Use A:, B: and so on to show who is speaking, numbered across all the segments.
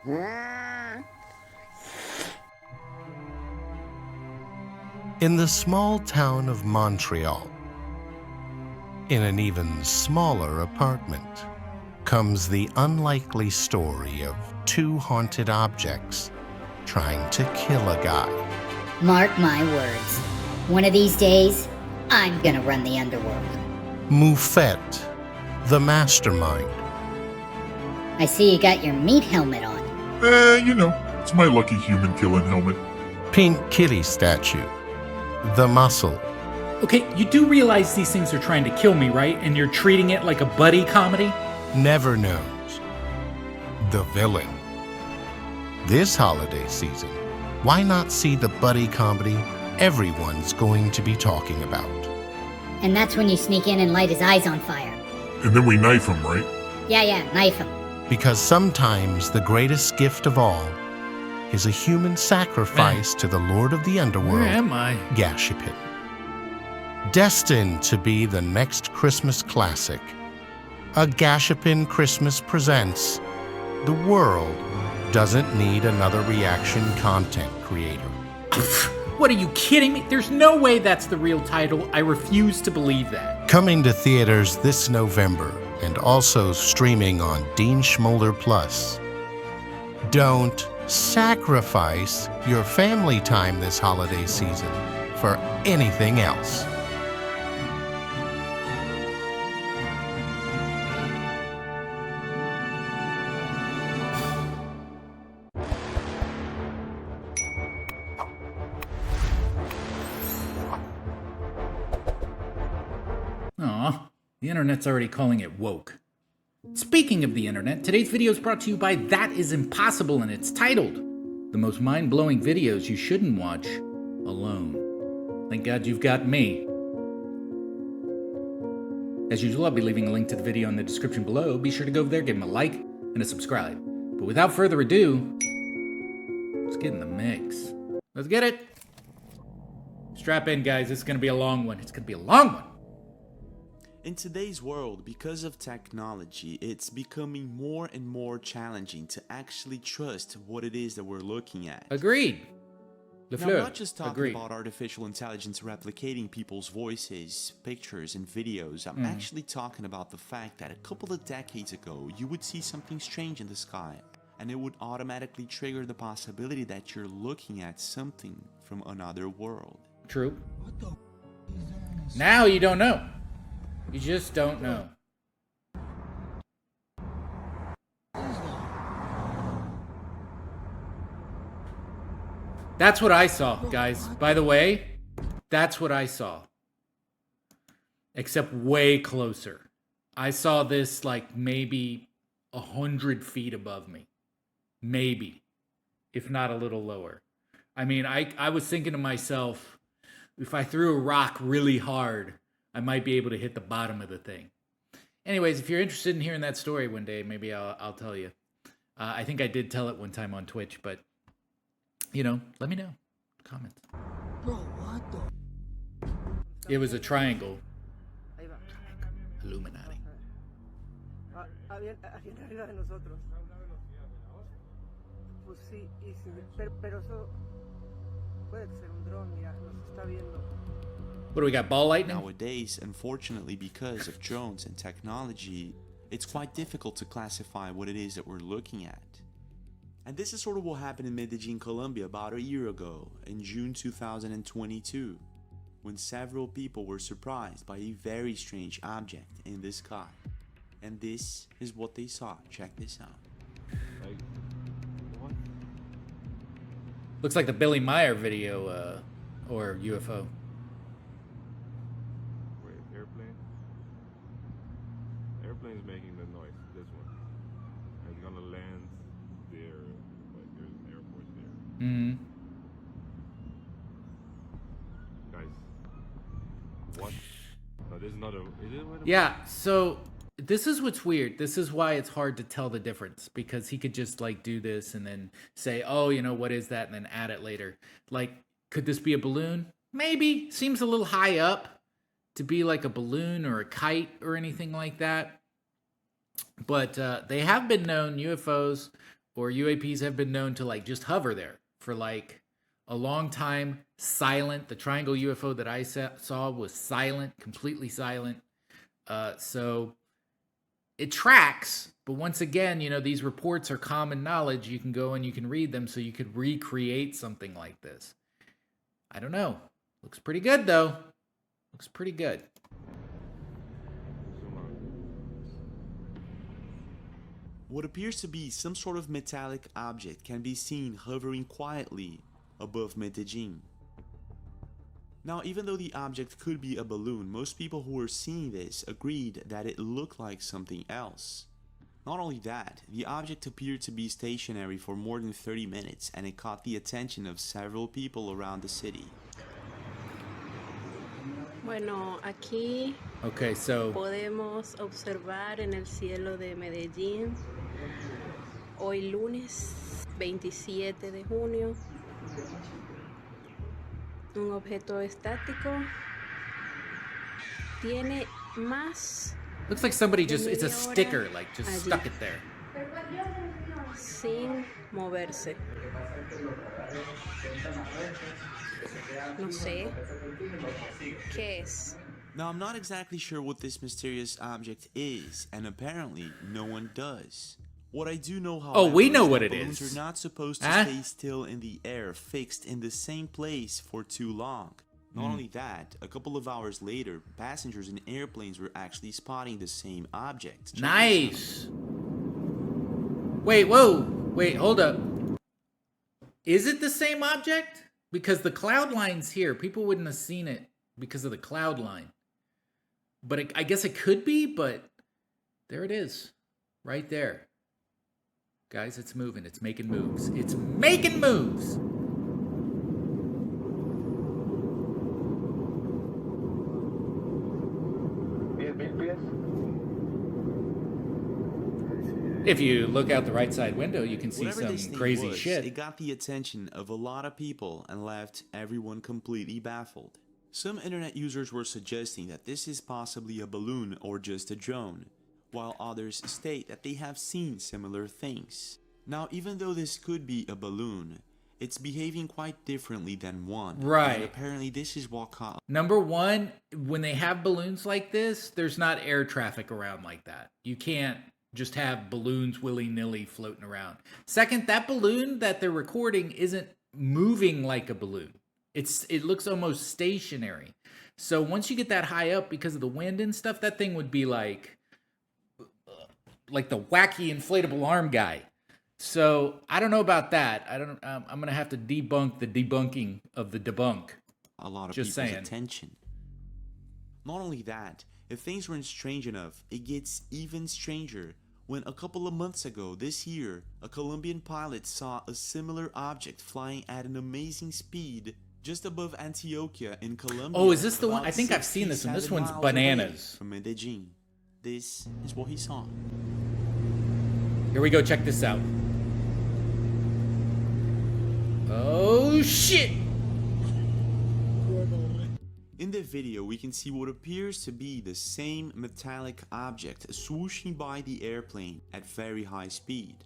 A: In the small town of Montreal, in an even smaller apartment, comes the unlikely story of two haunted objects trying to kill a guy.
B: Mark my words. One of these days, I'm gonna run the underworld.
A: Moufette, the mastermind.
B: I see you got your meat helmet on.
C: It's my lucky human killing helmet.
A: Pink Kitty statue, the muscle.
D: Okay, you do realize these things are trying to kill me, right? And you're treating it like a buddy comedy?
A: Never knows. The villain. This holiday season, why not see the buddy comedy everyone's going to be talking about?
B: And that's when you sneak in and light his eyes on fire.
C: And then we knife him, right?
B: Yeah, knife him.
A: Because sometimes the greatest gift of all is a human sacrifice to the Lord of the Underworld,
D: Where am I?
A: Gashapin. Destined to be the next Christmas classic, A Gashapin Christmas presents The World Doesn't Need Another Reaction Content Creator.
D: What, are you kidding me? There's no way that's the real title. I refuse to believe that.
A: Coming to theaters this November and also streaming on Dean Schmoller Plus. Don't sacrifice your family time this holiday season for anything else.
D: Aw, the internet's already calling it woke. Speaking of the internet, today's video is brought to you by That Is Impossible, and it's titled, The Most Mind-Blowing Videos You Shouldn't Watch Alone. Thank God you've got me. As usual, I'll be leaving a link to the video in the description below. Be sure to go over there, give them a like, and a subscribe. But without further ado, let's get in the mix. Let's get it. Strap in, guys. It's going to be a long one. It's going to be a long one.
E: In today's world, because of technology, it's becoming more and more challenging to actually trust what it is that we're looking at.
D: Agreed.
E: Now, I'm not just talking about artificial intelligence replicating people's voices, pictures, and videos. I'm actually talking about the fact that a couple of decades ago, you would see something strange in the sky, and it would automatically trigger the possibility that you're looking at something from another world.
D: True. Now you don't know. You just don't know. That's what I saw, guys. By the way, that's what I saw. Except way closer. I saw this like maybe 100 feet above me. Maybe. If not a little lower. I mean, I was thinking to myself, if I threw a rock really hard, I might be able to hit the bottom of the thing. Anyways, if you're interested in hearing that story one day, maybe I'll tell you. I think I did tell it one time on Twitch, but, let me know. Comments.
F: Bro, what the?
D: It was a triangle. Illuminati.
F: Había arriba de nosotros. Pues sí, pero eso puede ser un dron, mira, nos está viendo.
D: What do we got, ball lightning?
E: Nowadays, unfortunately, because of drones and technology, it's quite difficult to classify what it is that we're looking at. And this is sort of what happened in Medellin, Colombia about a year ago, in June 2022, when several people were surprised by a very strange object in the sky. And this is what they saw. Check this out.
G: Like, what?
D: Looks like the Billy Meyer video, or U.F.O.
G: Airplane's making the noise, this one. It's gonna land there, like there's an airport there.
D: Mm-hmm.
G: Guys, what? No, this is not a... Is it?
D: Yeah, so this is what's weird. This is why it's hard to tell the difference, because he could just like do this and then say, oh, what is that? And then add it later. Like, could this be a balloon? Maybe. Seems a little high up to be like a balloon or a kite or anything like that. But they have been known, UFOs or UAPs have been known to like just hover there for like a long time, silent. The triangle UFO that I saw was silent, completely silent. So it tracks, but once again, you know, these reports are common knowledge. You can go and you can read them, so you could recreate something like this. I don't know. Looks pretty good, though. Looks pretty good.
E: What appears to be some sort of metallic object can be seen hovering quietly above Medellin. Now, even though the object could be a balloon, most people who were seeing this agreed that it looked like something else. Not only that, the object appeared to be stationary for more than 30 minutes and it caught the attention of several people around the city.
H: Bueno, aquí
D: Okay, so
H: podemos observar en el cielo de Medellín, hoy lunes 27 de junio, un objeto estático. Tiene más
D: looks like somebody just, it's a
H: media hora
D: sticker, like just
H: allí,
D: stuck it there.
H: sin moverse. No sé qué es.
E: Now, I'm not exactly sure what this mysterious object is, and apparently no one does. What I do know, however,
D: Oh, we know
E: is
D: what
E: that
D: it
E: balloons
D: is.
E: are not supposed to
D: Huh?
E: stay still in the air, fixed in the same place for too long. Not only that, a couple of hours later, passengers in airplanes were actually spotting the same object. Check this out.
D: Nice. Wait, whoa. Wait, hold up. Is it the same object? Because the cloud line's here. People wouldn't have seen it because of the cloud line. But I guess it could be, but there it is. Right there. Guys, it's moving. It's making moves. It's making moves. If you look out the right side window, you can see
E: Whatever this
D: some
E: thing
D: crazy
E: was,
D: shit.
E: it got the attention of a lot of people and left everyone completely baffled. Some internet users were suggesting that this is possibly a balloon or just a drone, while others state that they have seen similar things. Now, even though this could be a balloon, it's behaving quite differently than one.
D: Right.
E: And apparently this is what caught.
D: Number one, when they have balloons like this, there's not air traffic around like that. You can't just have balloons willy-nilly floating around. Second, that balloon that they're recording isn't moving like a balloon. It looks almost stationary. So once you get that high up because of the wind and stuff, that thing would be like the wacky inflatable arm guy. So I don't know about that. I'm gonna have to debunk the debunking of the debunk.
E: A lot of
D: Just
E: people's
D: saying.
E: attention. Not only that, if things weren't strange enough, it gets even stranger when a couple of months ago this year, a Colombian pilot saw a similar object flying at an amazing speed just above Antioquia in Colombia.
D: Oh, is this the one?
E: about
D: I think I've seen this one. This
E: 67
D: one's
E: miles away
D: bananas.
E: from Medellin. This is what he saw.
D: Here we go. Check this out. Oh shit!
E: In the video, we can see what appears to be the same metallic object swooshing by the airplane at very high speed.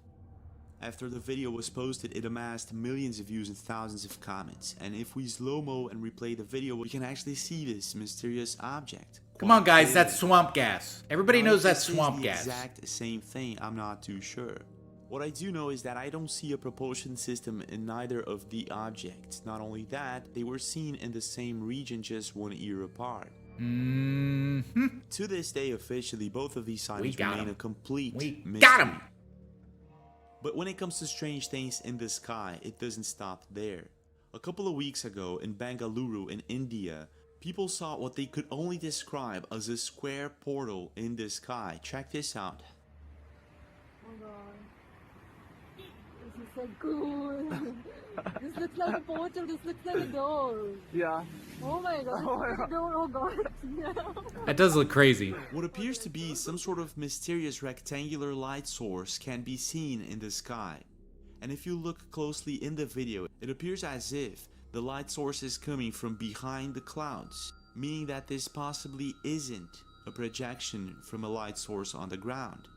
E: After the video was posted, it amassed millions of views and thousands of comments, and if we slow-mo and replay the video, we can actually see this mysterious object.
D: Come on, guys.
E: Quite
D: That's
E: clearly.
D: swamp gas. Everybody
E: Now,
D: knows
E: if
D: that's
E: this is
D: swamp
E: the
D: gas.
E: exact same thing, I'm not too sure. What I do know is that I don't see a propulsion system in neither of the objects. Not only that, they were seen in the same region just 1 year apart.
D: Mm-hmm.
E: To this day, officially, both of these
D: We
E: sightings
D: got
E: remain
D: 'em.
E: a complete
D: We
E: mystery.
D: got him.
E: But when it comes to strange things in the sky, it doesn't stop there. A couple of weeks ago in Bengaluru in India, people saw what they could only describe as a square portal in the sky. Check this out.
F: Oh god. This is so cool. This looks like a portal. This looks like a door.
I: Yeah.
F: Oh my god.
I: Oh my god.
F: Door. Oh god. Yeah.
D: That does look crazy.
E: What appears to be some sort of mysterious rectangular light source can be seen in the sky. And if you look closely in the video, it appears as if the light source is coming from behind the clouds, meaning that this possibly isn't a projection from a light source on the ground.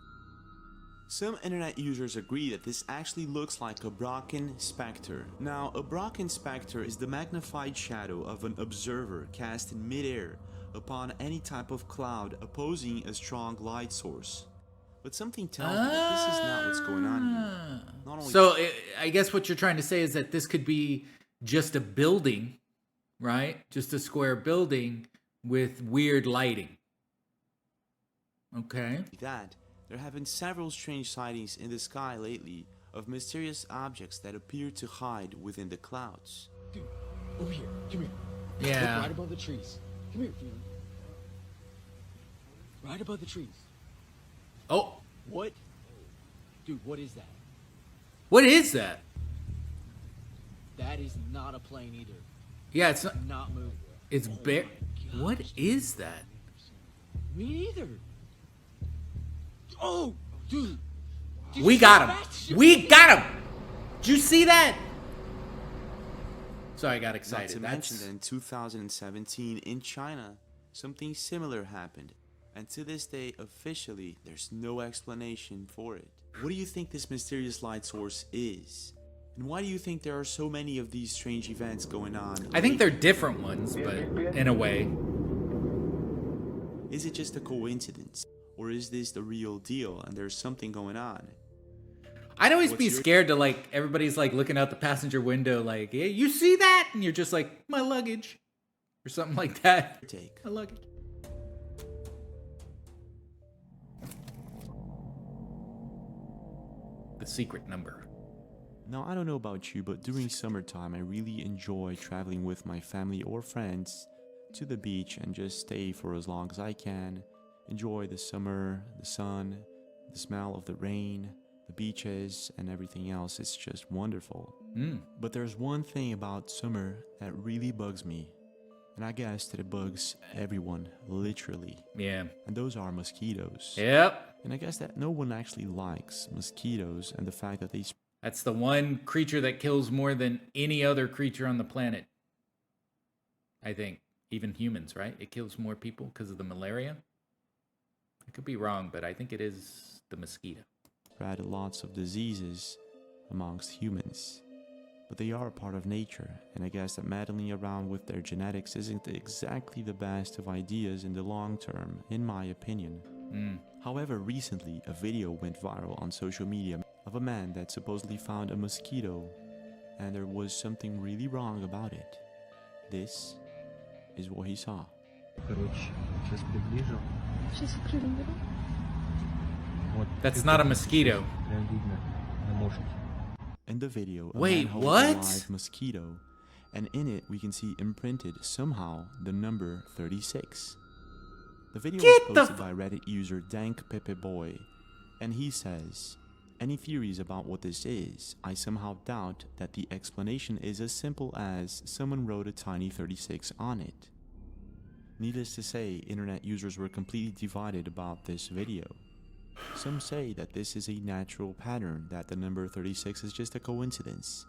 E: Some internet users agree that this actually looks like a Brocken spectre. Now, a Brocken spectre is the magnified shadow of an observer cast in midair upon any type of cloud opposing a strong light source. But something tells me that this is not what's going on here. Not only
D: So I guess what you're trying to say is that this could be just a building, right? Just a square building with weird lighting. Okay.
E: that, there have been several strange sightings in the sky lately of mysterious objects that appear to hide within the clouds.
I: Dude, over here. Come here.
D: Yeah.
I: Look right above the trees. Come here, Freeman. Right above the trees.
D: Oh,
I: What? Dude, what is that?
D: what is that?
I: That is not a plane either.
D: Yeah, it's not.
I: Not moving.
D: It's bare. What is that?
I: Me neither. Oh, dude. Did
D: We
I: you
D: got
I: see
D: him.
I: that shit?
D: We got him. Did you see that? Sorry, I got
E: Not
D: excited.
E: to mention that in 2017 in China, something similar happened. And to this day, officially, there's no explanation for it. What do you think this mysterious light source is? And why do you think there are so many of these strange events going on?
D: I think they're different ones, but in a way.
E: Is it just a coincidence? Or is this the real deal and there's something going on?
D: I'd always
E: What's
D: be
E: your-
D: scared to like everybody's like looking out the passenger window like, hey, you see that? And you're just like, my luggage. Or something like that.
E: Take.
D: My luggage. The secret number.
E: Now, I don't know about you, but during summertime, I really enjoy traveling with my family or friends to the beach and just stay for as long as I can. Enjoy the summer, the sun, the smell of the rain, the beaches, and everything else. It's just wonderful. But there's one thing about summer that really bugs me. And I guess that it bugs everyone, literally.
D: Yeah.
E: And those are mosquitoes.
D: Yep.
E: And I guess that no one actually likes mosquitoes and the fact that they
D: That's the one creature that kills more than any other creature on the planet. I think. Even humans, right? It kills more people because of the malaria. I could be wrong, but I think it is the mosquito.
E: spread lots of diseases amongst humans. But they are a part of nature, and I guess that meddling around with their genetics isn't exactly the best of ideas in the long term, in my opinion. However, recently a video went viral on social media of a man that supposedly found a mosquito, and there was something really wrong about it. This is what he saw.
D: That's not a mosquito.
E: In the video, a
D: Wait,
E: man holds
D: what?
E: a live mosquito, and in it we can see imprinted somehow the number 36. The video
D: Get
E: was
D: the
E: posted by Reddit user Dank Pepe Boy, and he says, "Any theories about what this is? I somehow doubt that the explanation is as simple as someone wrote a tiny 36 on it." Needless to say, internet users were completely divided about this video. Some say that this is a natural pattern, that the number 36 is just a coincidence,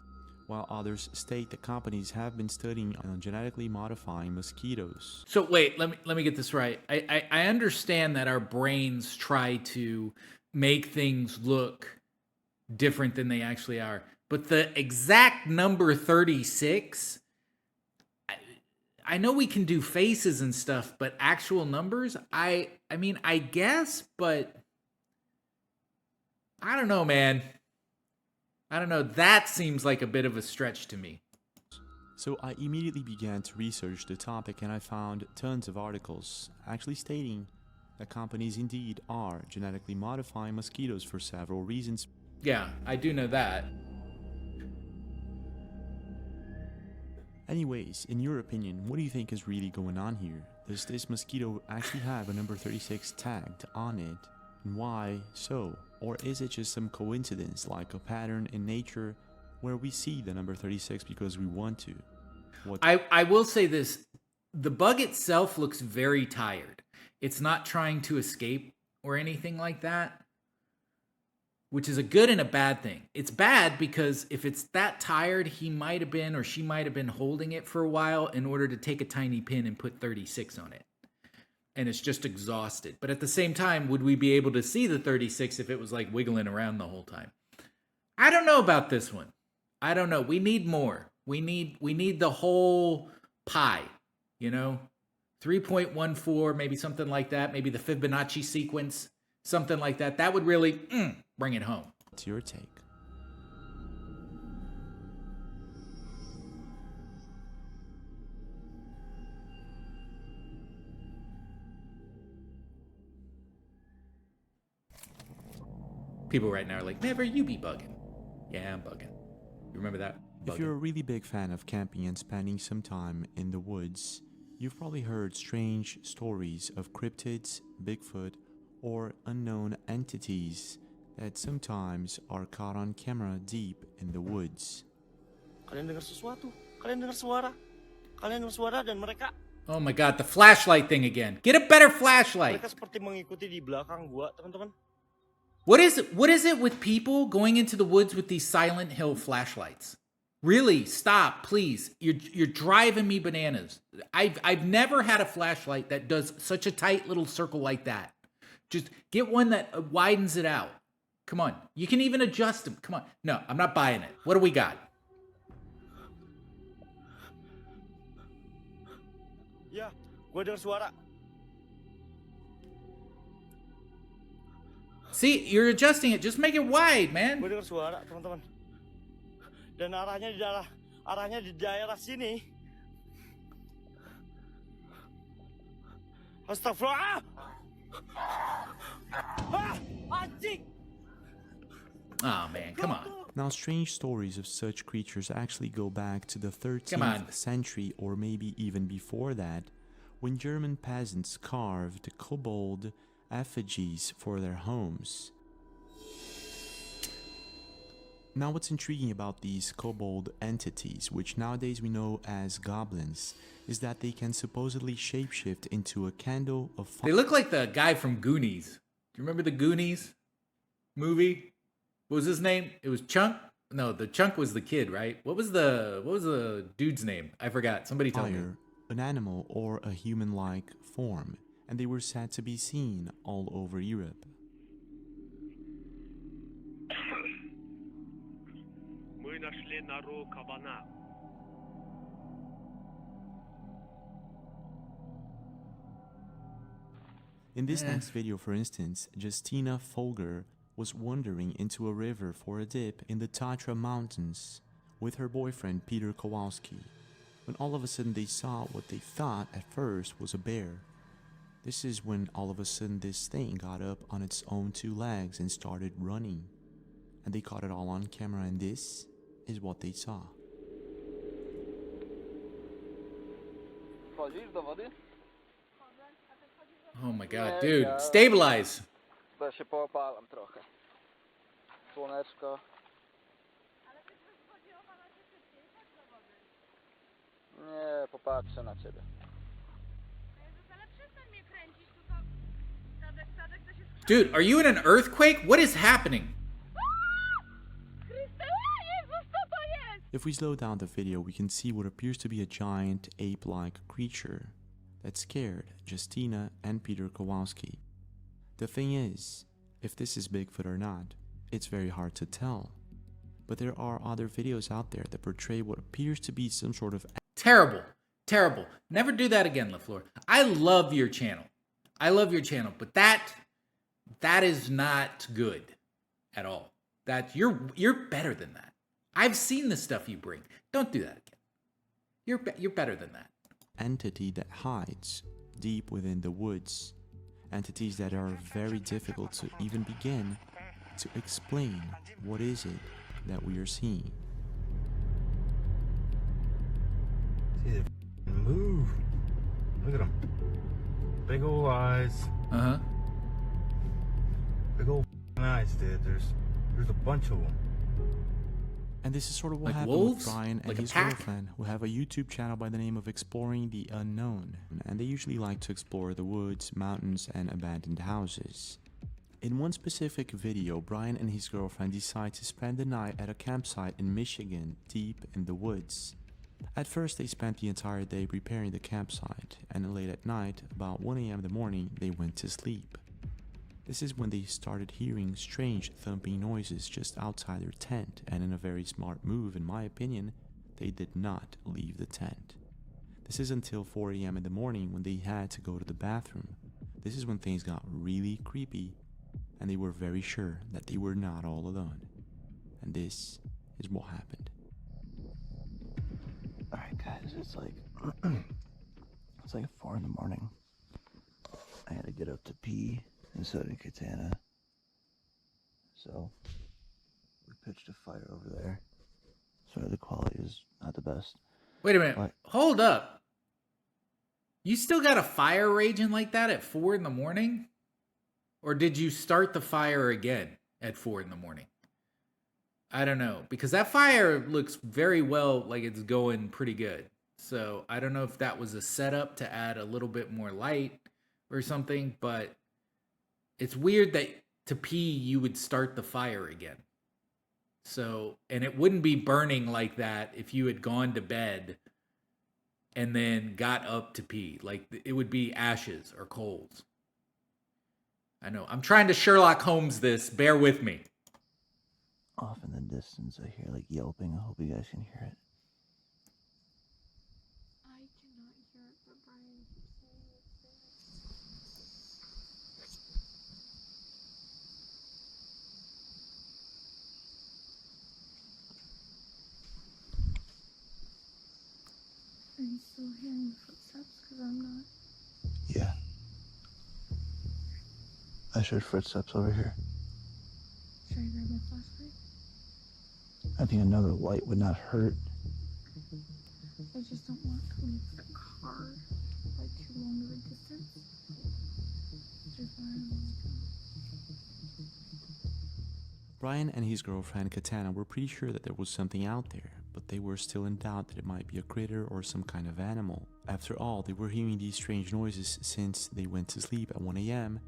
E: while others state that companies have been studying on genetically modifying mosquitoes.
D: So wait, let me get this right. I understand that our brains try to make things look different than they actually are, but the exact number 36, I know we can do faces and stuff, but actual numbers, I mean, I guess, but I don't know, man. I don't know. That seems like a bit of a stretch to me.
E: So I immediately began to research the topic, and I found tons of articles actually stating that companies indeed are genetically modifying mosquitoes for several reasons.
D: Yeah, I do know that.
E: Anyways, in your opinion, what do you think is really going on here? Does this mosquito actually have a number 36 tagged on it? And why so? Or is it just some coincidence, like a pattern in nature where we see the number 36 because we want to?
D: I will say this. The bug itself looks very tired. It's not trying to escape or anything like that, which is a good and a bad thing. It's bad because if it's that tired, he might have been or she might have been holding it for a while in order to take a tiny pin and put 36 on it. and it's just exhausted. But at the same time, would we be able to see the 36 if it was like wiggling around the whole time? I don't know about this one. I don't know. We need more. We need the whole pie, you know? 3.14, maybe something like that. Maybe the Fibonacci sequence, something like that. That would really bring it home.
E: What's your take?
D: People right now are like, never you be bugging. Yeah, I'm bugging. You remember that?
E: If you're a really big fan of camping and spending some time in the woods, you've probably heard strange stories of cryptids, Bigfoot, or unknown entities that sometimes are caught on camera deep in the woods.
J: Kalian dengar sesuatu? Kalian dengar suara? Kalian dengar suara dan mereka?
D: Oh my god, the flashlight thing again. Get a better flashlight.
J: Mereka seperti mengikuti di belakang gua, teman-teman.
D: What is it with people going into the woods with these Silent Hill flashlights? Really, stop, please. You're driving me bananas. I've never had a flashlight that does such a tight little circle like that. Just get one that widens it out. Come on. You can even adjust them. Come on. No, I'm not buying it. What do we got?
J: Ya, gua dengar suara.
D: See, you're adjusting it. Just make it wide, man.
J: Gua dengar suara, teman-teman. Dan arahnya di daerah sini. Astagfirullah. Anjing.
D: Oh man, come on.
E: Now, strange stories of such creatures actually go back to the 13th century or maybe even before that, when German peasants carved kobold effigies for their homes. Now, what's intriguing about these kobold entities, which nowadays we know as goblins, is that they can supposedly shapeshift into a candle of fire.
D: They look like the guy from Goonies. Do you remember the Goonies movie? What was his name? It was Chunk? No, the Chunk was the kid, right? What was the dude's name? I forgot. Somebody tell me.
E: An animal or a human-like form, and they were said to be seen all over Europe. In this next video, for instance, Justina Folger was wandering into a river for a dip in the Tatra Mountains with her boyfriend Peter Kowalski, when all of a sudden they saw what they thought at first was a bear. This is when all of a sudden this thing got up on its own two legs and started running. And they caught it all on camera, and this is what they saw.
D: Oh my god, dude. Stabilize.
K: Da się połapalam trochę. Słoneczko. Nie, popatrzę na ciebie.
D: Dude, are you in an earthquake? What is happening?
E: If we slow down the video, we can see what appears to be a giant ape-like creature that scared Justina and Peter Kowalski. The thing is, if this is Bigfoot or not, it's very hard to tell. But there are other videos out there that portray what appears to be some sort of...
D: Terrible. Terrible. Never do that again, LaFleur. I love your channel. I love your channel, but that is not good at all. You're better than that. I've seen the stuff you bring. Don't do that again. You're better than that.
E: Entity that hides deep within the woods. Entities that are very difficult to even begin to explain what is it that we are seeing.
L: See, they move. Look at them. Big old eyes.
D: Uh-huh.
L: Big old eyes, dude. There's a bunch of them.
E: And this is sort of what
D: like
E: happened
D: wolves?
E: with Brian and
D: like
E: his girlfriend, who have a YouTube channel by the name of Exploring the Unknown. And they usually like to explore the woods, mountains, and abandoned houses. In one specific video, Brian and his girlfriend decide to spend the night at a campsite in Michigan, deep in the woods. At first, they spent the entire day preparing the campsite, and late at night, about 1 a.m. in the morning, they went to sleep. This is when they started hearing strange thumping noises just outside their tent, and in a very smart move, in my opinion, they did not leave the tent. This is until 4 a.m. in the morning when they had to go to the bathroom. This is when things got really creepy, and they were very sure that they were not all alone. And this is what happened.
M: Alright guys, it's like it's like 4 in the morning. I had to get up to pee, and so did Katana. So we pitched a fire over there. Sorry, the quality is not the best.
D: Wait a minute.
M: What?
D: Hold up. You still got a fire raging like that at 4 in the morning? Or did you start the fire again at 4 in the morning? I don't know. Because that fire looks very well like it's going pretty good. So I don't know if that was a setup to add a little bit more light or something. But it's weird that to pee you would start the fire again. So, and it wouldn't be burning like that if you had gone to bed and then got up to pee. Like, it would be ashes or coals. I know. I'm trying to Sherlock Holmes this. Bear with me.
M: Off in the distance, I hear like yelping. I hope you guys can hear it.
F: I cannot hear it, but Brian keeps saying it's there. Are you still hearing footsteps? Because I'm not.
M: Yeah. I heard footsteps over here.
F: Should I grab my flashlight?
M: I think another light would not hurt.
F: I just don't want to leave the car like too long of a distance. Just why I'm
E: Brian and his girlfriend Katana were pretty sure that there was something out there, but they were still in doubt that it might be a critter or some kind of animal. After all, they were hearing these strange noises since they went to sleep at 1 a.m.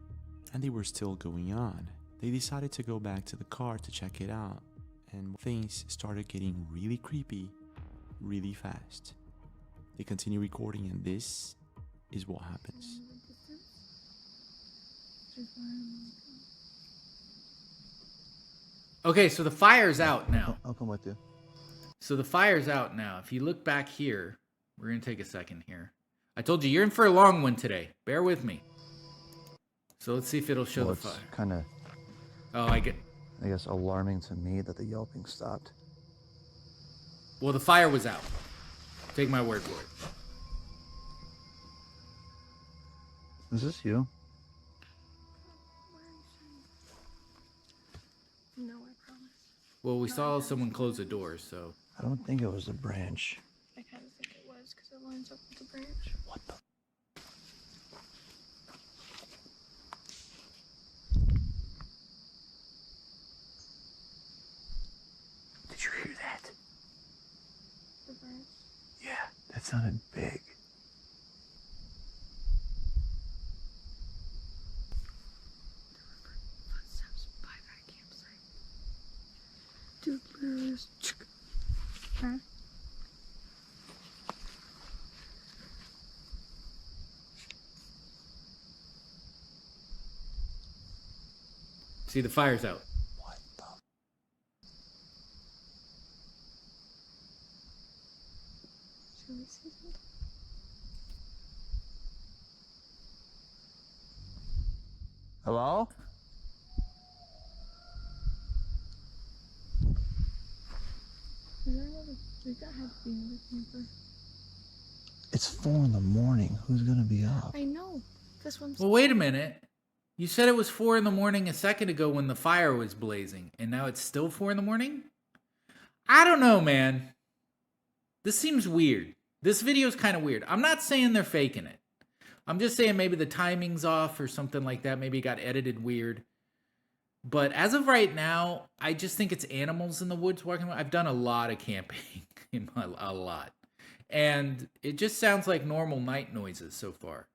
E: and they were still going on. They decided to go back to the car to check it out, and things started getting really creepy really fast. They continue recording, and this is what happens.
D: Okay, so the fire's out now.
M: I'll come with you.
D: So the fire's out now. If you look back here, we're going to take a second here. I told you, you're in for a long one today. Bear with me. So let's see if it'll show the fire.
M: It's kind of,
D: Oh,
M: I guess, alarming to me that the yelping stopped.
D: Well, the fire was out. Take my word for it.
M: Is this you?
F: No, I promise.
D: Well, we saw someone close the door, so.
M: I don't think it was a branch.
F: I kind of think it was because it lines up with the branch.
M: What the? Did you hear that?
F: The branch?
M: Yeah, that sounded big.
F: Footsteps by that campsite. Dude, literally just... Huh?
D: See, the fire's out.
M: What the?
F: Should we see something?
M: Hello?
F: Is there another... Like, that had to be another camper.
M: It's 4 in the morning. Who's gonna be up?
F: I know. This one's...
D: Well, wait a minute. You said it was 4 in the morning a second ago when the fire was blazing, and now it's still 4 in the morning? I don't know, man. This seems weird. This video's kind of weird. I'm not saying they're faking it. I'm just saying maybe the timing's off or something like that. Maybe it got edited weird. But as of right now, I just think it's animals in the woods walking around. I've done a lot of camping, a lot. And it just sounds like normal night noises so far.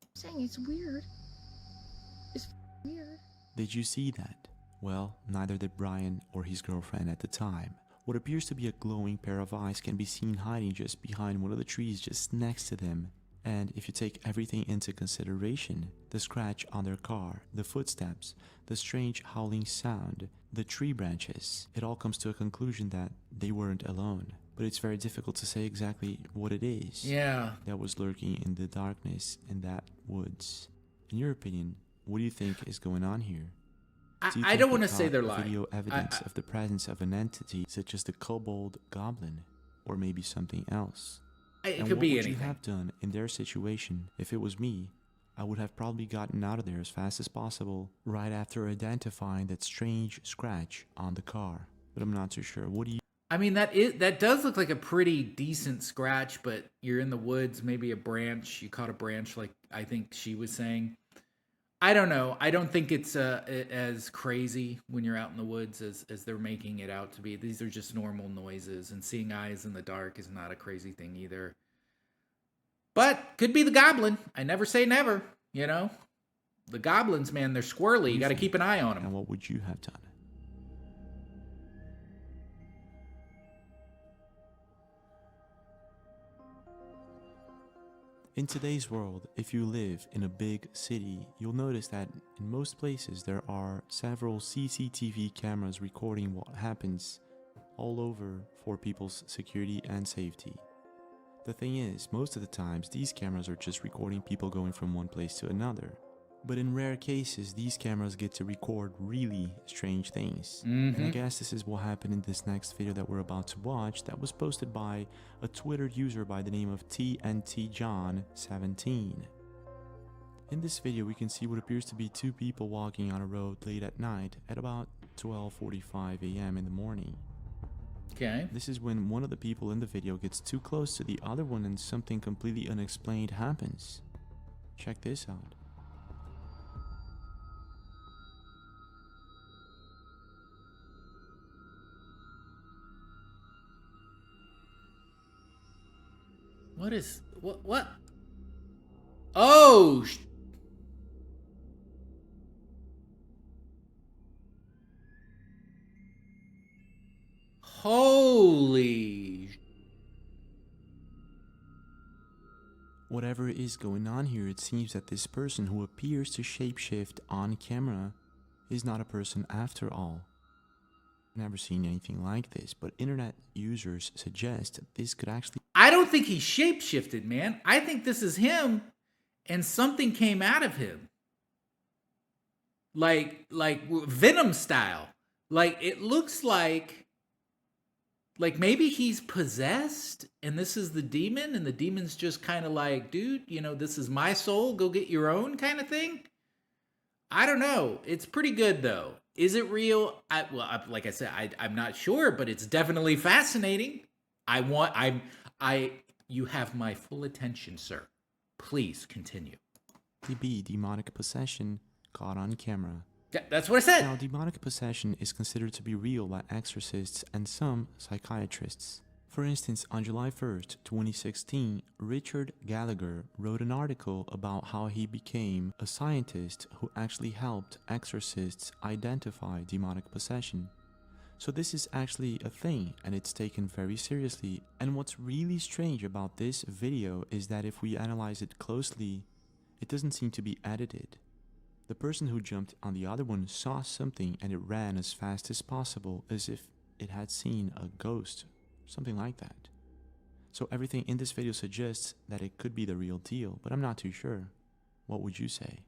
F: I'm saying it's weird. It's weird.
E: Did you see that? Well, neither did Brian or his girlfriend at the time. What appears to be a glowing pair of eyes can be seen hiding just behind one of the trees just next to them. And if you take everything into consideration, the scratch on their car, the footsteps, the strange howling sound, the tree branches, it all comes to a conclusion that they weren't alone. But it's very difficult to say exactly what it is that was lurking in the darkness in that woods. In your opinion, what do you think is going on here?
D: I don't want to say they're lying.
E: Video evidence of the presence of an entity such as the kobold goblin, or maybe something else.
D: It
E: and
D: could be
E: what would
D: anything.
E: you have done in their situation? If it was me, I would have probably gotten out of there as fast as possible right after identifying that strange scratch on the car. But I'm not too sure. What do you...
D: I mean, that does look like a pretty decent scratch, but you're in the woods, maybe a branch. You caught a branch, like I think she was saying. I don't know. I don't think it's as crazy when you're out in the woods as they're making it out to be. These are just normal noises, and seeing eyes in the dark is not a crazy thing either. But could be the goblin. I never say never, you know? The goblins, man, they're squirrely. You got to keep an eye on them.
E: And what would you have done? In today's world, if you live in a big city, you'll notice that in most places there are several CCTV cameras recording what happens all over for people's security and safety. The thing is, most of the times these cameras are just recording people going from one place to another. But in rare cases, these cameras get to record really strange things. And I guess this is what happened in this next video that we're about to watch that was posted by a Twitter user by the name of TNTJohn17. In this video, we can see what appears to be two people walking on a road late at night at about 12:45 a.m. in the morning.
D: Okay.
E: This is when one of the people in the video gets too close to the other one and something completely unexplained happens. Check this out.
D: What? Oh! Holy!
E: Whatever is going on here, it seems that this person who appears to shapeshift on camera is not a person after all. Never seen anything like this, but internet users suggest that this could actually...
D: I don't think he shapeshifted, man. I think this is him, and something came out of him. Like Venom style. Like, it looks like maybe he's possessed, and this is the demon, and the demon's just kind of like, dude, you know, this is my soul, go get your own kind of thing. I don't know. It's pretty good, though. Is it real? Like I said, I'm not sure, but it's definitely fascinating. You have my full attention, sir. Please continue.
E: be demonic possession caught on camera.
D: Yeah, that's what I said.
E: Now, demonic possession is considered to be real by exorcists and some psychiatrists. For instance, on July 1st, 2016, Richard Gallagher wrote an article about how he became a scientist who actually helped exorcists identify demonic possession. So this is actually a thing, and it's taken very seriously. And what's really strange about this video is that if we analyze it closely, it doesn't seem to be edited. The person who jumped on the other one saw something and it ran as fast as possible, as if it had seen a ghost. Something like that. So everything in this video suggests that it could be the real deal, but I'm not too sure. What would you say?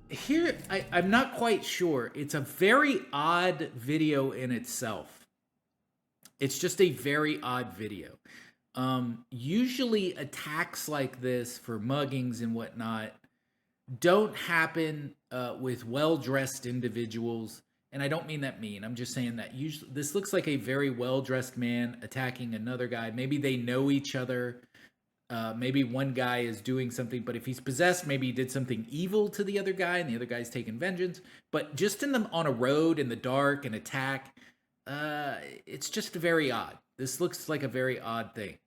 D: Here, I'm not quite sure. It's a very odd video in itself. It's just a very odd video. Usually attacks like this for muggings and whatnot don't happen with well-dressed individuals. And I don't mean that mean. I'm just saying that usually this looks like a very well-dressed man attacking another guy. Maybe they know each other. Maybe one guy is doing something, but if he's possessed, maybe he did something evil to the other guy and the other guy's taking vengeance. But just on a road in the dark, an attack, it's just very odd. This looks like a very odd thing.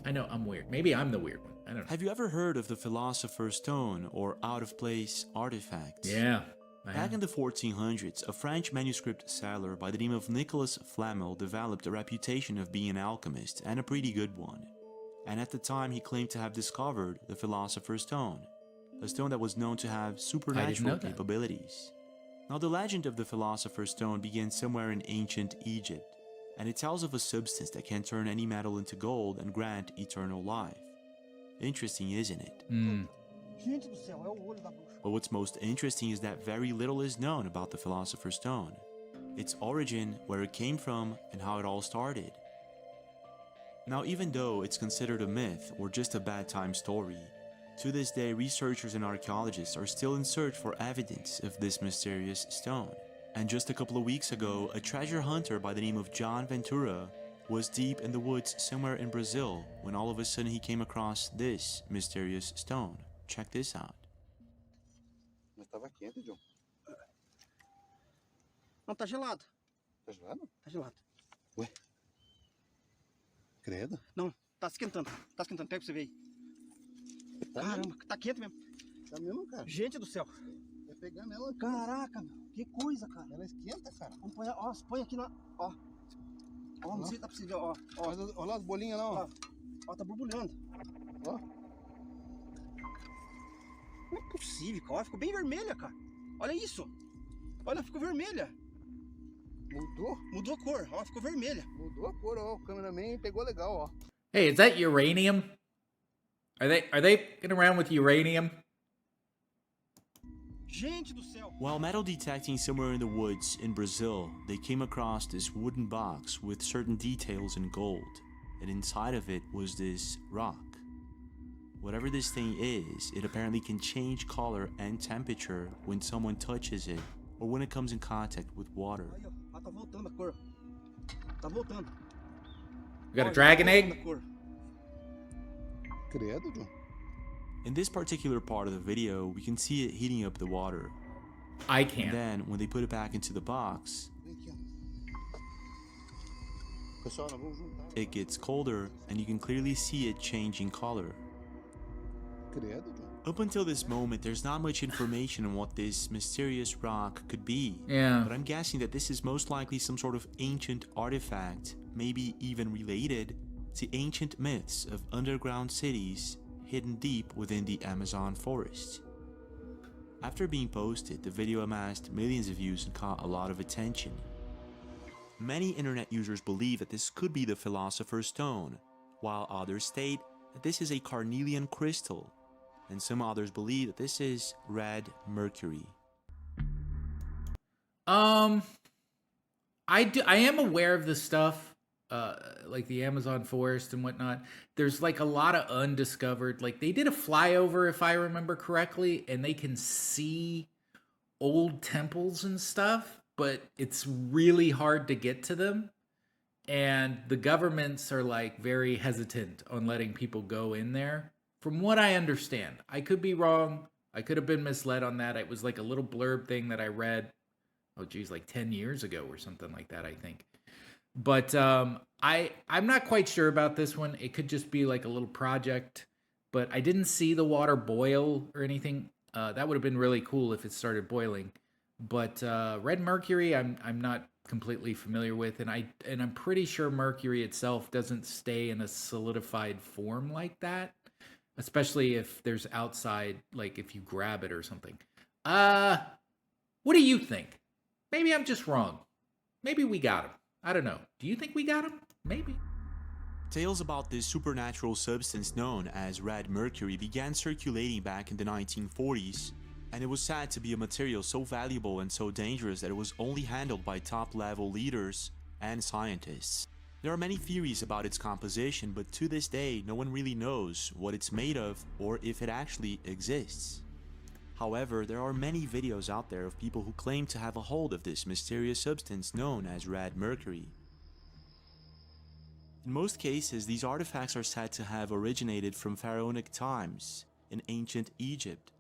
D: I know I'm weird. Maybe I'm the weird one. I don't know.
E: Have you ever heard of the Philosopher's Stone or out-of-place artifacts?
D: Yeah.
E: Back in the 1400s, a French manuscript seller by the name of Nicolas Flamel developed a reputation of being an alchemist, and a pretty good one. And at the time, he claimed to have discovered the Philosopher's Stone, a stone that was known to have supernatural capabilities. Now, the legend of the Philosopher's Stone begins somewhere in ancient Egypt, and it tells of a substance that can turn any metal into gold and grant eternal life. Interesting, isn't it? But what's most interesting is that very little is known about the Philosopher's Stone, its origin, where it came from, and how it all started. Now, even though it's considered a myth or just a bad time story, to this day researchers and archaeologists are still in search for evidence of this mysterious stone. And just a couple of weeks ago, a treasure hunter by the name of John Ventura was deep in the woods somewhere in Brazil when all of a sudden he came across this mysterious stone. Check this out.
N: Mas tava quente, John.
O: Não, tá gelado.
N: Tá gelado?
O: Tá gelado.
N: Ué? Credo?
O: Não, tá esquentando. Tá esquentando. Pega pra você ver aí. Caramba, tá quente mesmo.
N: Tá mesmo, cara?
O: Gente do céu.
N: Vai pegar nela.
O: Caraca, meu. Que coisa, cara.
N: Ela esquenta, cara.
O: Vamos pôr, ó, põe aqui na... Ó. Ó, não sei se dá pra você ver, ó.
N: Olha lá as bolinhas lá, ó.
O: Ó, tá borbulhando.
N: Ó.
O: Não é possível, cara. Ó, ficou bem vermelha, cara. Olha isso. Olha, ficou vermelha.
N: Mudou?
O: Mudou a cor, ó, ficou vermelha.
N: Mudou a cor, ó. O cameraman pegou legal, ó.
D: Hey, is that uranium? Are they getting around with uranium?
O: Gente do céu.
E: While metal detecting somewhere in the woods in Brazil, they came across this wooden box with certain details in gold, and inside of it was this rock. Whatever this thing is, it apparently can change color and temperature when someone touches it, or when it comes in contact with water.
O: Ó, tá voltando a cor. Tá voltando.
D: You got a dragon egg?
N: Credo, John.
E: In this particular part of the video, we can see it heating up the water.
D: I can't.
E: And then, when they put it back into the box, it gets colder, and you can clearly see it changing color.
N: Credo, John.
E: Up until this moment, there's not much information on what this mysterious rock could be.
D: Yeah.
E: But I'm guessing that this is most likely some sort of ancient artifact, maybe even related to ancient myths of underground cities hidden deep within the Amazon forest. After being posted, the video amassed millions of views and caught a lot of attention. Many internet users believe that this could be the Philosopher's Stone, while others state that this is a carnelian crystal, and some others believe that this is red mercury.
D: I am aware of this stuff. Like the Amazon forest and whatnot. There's like a lot of undiscovered, like they did a flyover, if I remember correctly, and they can see old temples and stuff, but it's really hard to get to them. And the governments are like very hesitant on letting people go in there. From what I understand, I could be wrong. I could have been misled on that. It was like a little blurb thing that I read, oh geez, like 10 years ago or something like that, I think. But I'm not quite sure about this one. It could just be like a little project, but I didn't see the water boil or anything. That would have been really cool if it started boiling. But red mercury, I'm not completely familiar with, and I'm pretty sure mercury itself doesn't stay in a solidified form like that, especially if there's outside, like if you grab it or something. What do you think? Maybe I'm just wrong. Maybe we got him. I don't know. Do you think we got him? Maybe.
E: Tales about this supernatural substance known as red mercury began circulating back in the 1940s, and it was said to be a material so valuable and so dangerous that it was only handled by top-level leaders and scientists. There are many theories about its composition, but to this day, no one really knows what it's made of or if it actually exists. However, there are many videos out there of people who claim to have a hold of this mysterious substance known as red mercury. In most cases, these artifacts are said to have originated from pharaonic times in ancient Egypt,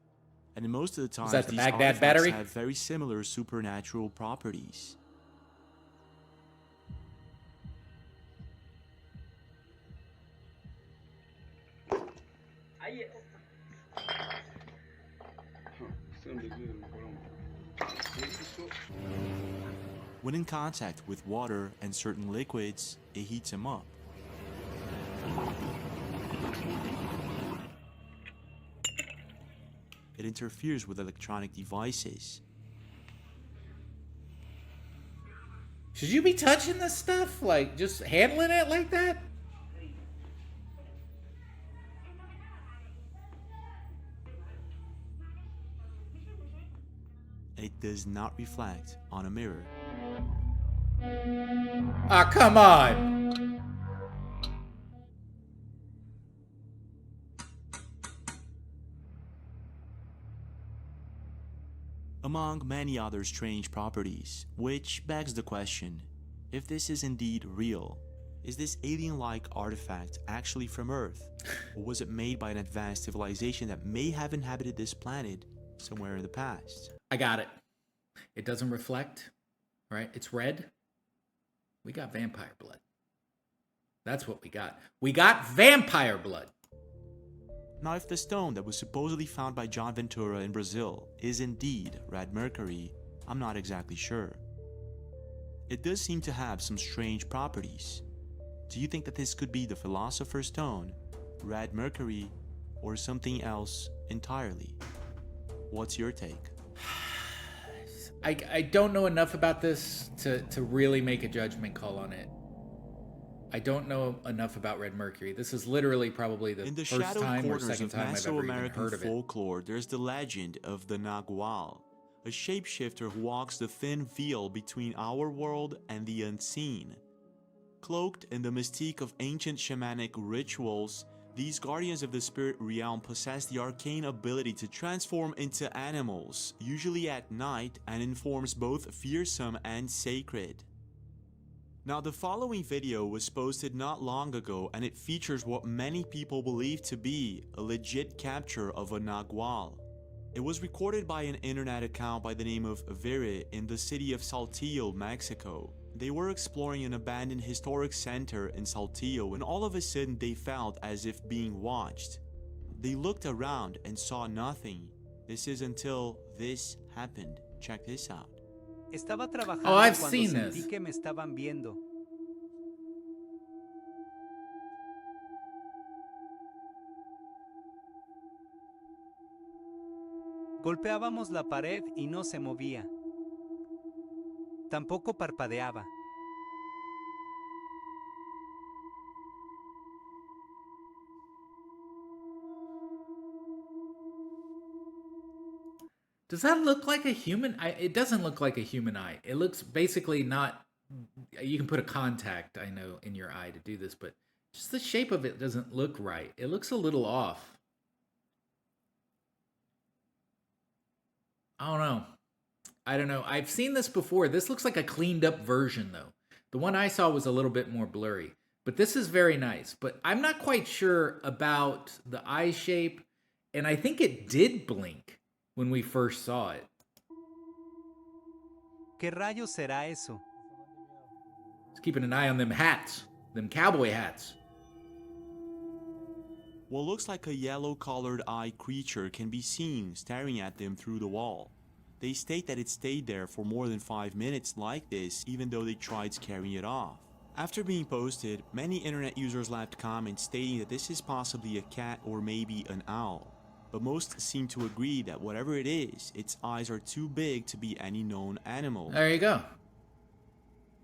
E: and in most of the times,
D: these
E: Baghdad artifacts
D: battery?
E: have very similar supernatural properties. When in contact with water and certain liquids, it heats him up. It interferes with electronic devices.
D: Should you be touching this stuff? Like, just handling it like that?
E: It does not reflect on a mirror.
D: Ah, come on!
E: Among many other strange properties, which begs the question, if this is indeed real, is this alien-like artifact actually from Earth? Or was it made by an advanced civilization that may have inhabited this planet somewhere in the past?
D: I got it. It doesn't reflect, right? It's red. We got vampire blood. That's what we got. We got vampire blood.
E: Now, if the stone that was supposedly found by John Ventura in Brazil is indeed red mercury, I'm not exactly sure. It does seem to have some strange properties. Do you think that this could be the Philosopher's Stone, red mercury, or something else entirely? What's your take?
D: I don't know enough about this to really make a judgment call on it. I don't know enough about red mercury. This is literally probably the
E: In the
D: first
E: shadowed
D: time or
E: corners
D: second
E: of
D: time I've ever even
E: Mesoamerican
D: heard of it.
E: folklore, there's the legend of the Nagual, a shapeshifter who walks the thin veil between our world and the unseen. Cloaked in the mystique of ancient shamanic rituals, these guardians of the spirit realm possess the arcane ability to transform into animals, usually at night, and in forms both fearsome and sacred. Now, the following video was posted not long ago, and it features what many people believe to be a legit capture of a Nagual. It was recorded by an internet account by the name of Vere in the city of Saltillo, Mexico. They were exploring an abandoned historic center in Saltillo when all of a sudden they felt as if being watched. They looked around and saw nothing. This is until this happened. Check this out.
P: Estaba trabajando
D: Oh, I've
P: cuando
D: seen
P: sentí
D: this.
P: que me estaban viendo. Golpeábamos la pared y no se movía. Tampoco parpadeaba.
D: Does that look like a human eye? It doesn't look like a human eye. It looks basically not... You can put a contact, I know, in your eye to do this, but just the shape of it doesn't look right. It looks a little off. I don't know. I've seen this before. This looks like a cleaned up version, though. The one I saw was a little bit more blurry. But this is very nice. But I'm not quite sure about the eye shape. And I think it did blink when we first saw it.
P: ¿Qué rayos será eso?
D: Just keeping an eye on them hats. Them cowboy hats.
E: What looks like a yellow-colored eye creature can be seen staring at them through the wall. They state that it stayed there for more than 5 minutes like this, even though they tried scaring it off. After being posted, many internet users left comments stating that this is possibly a cat or maybe an owl. But most seem to agree that whatever it is, its eyes are too big to be any known animal.
D: There you go.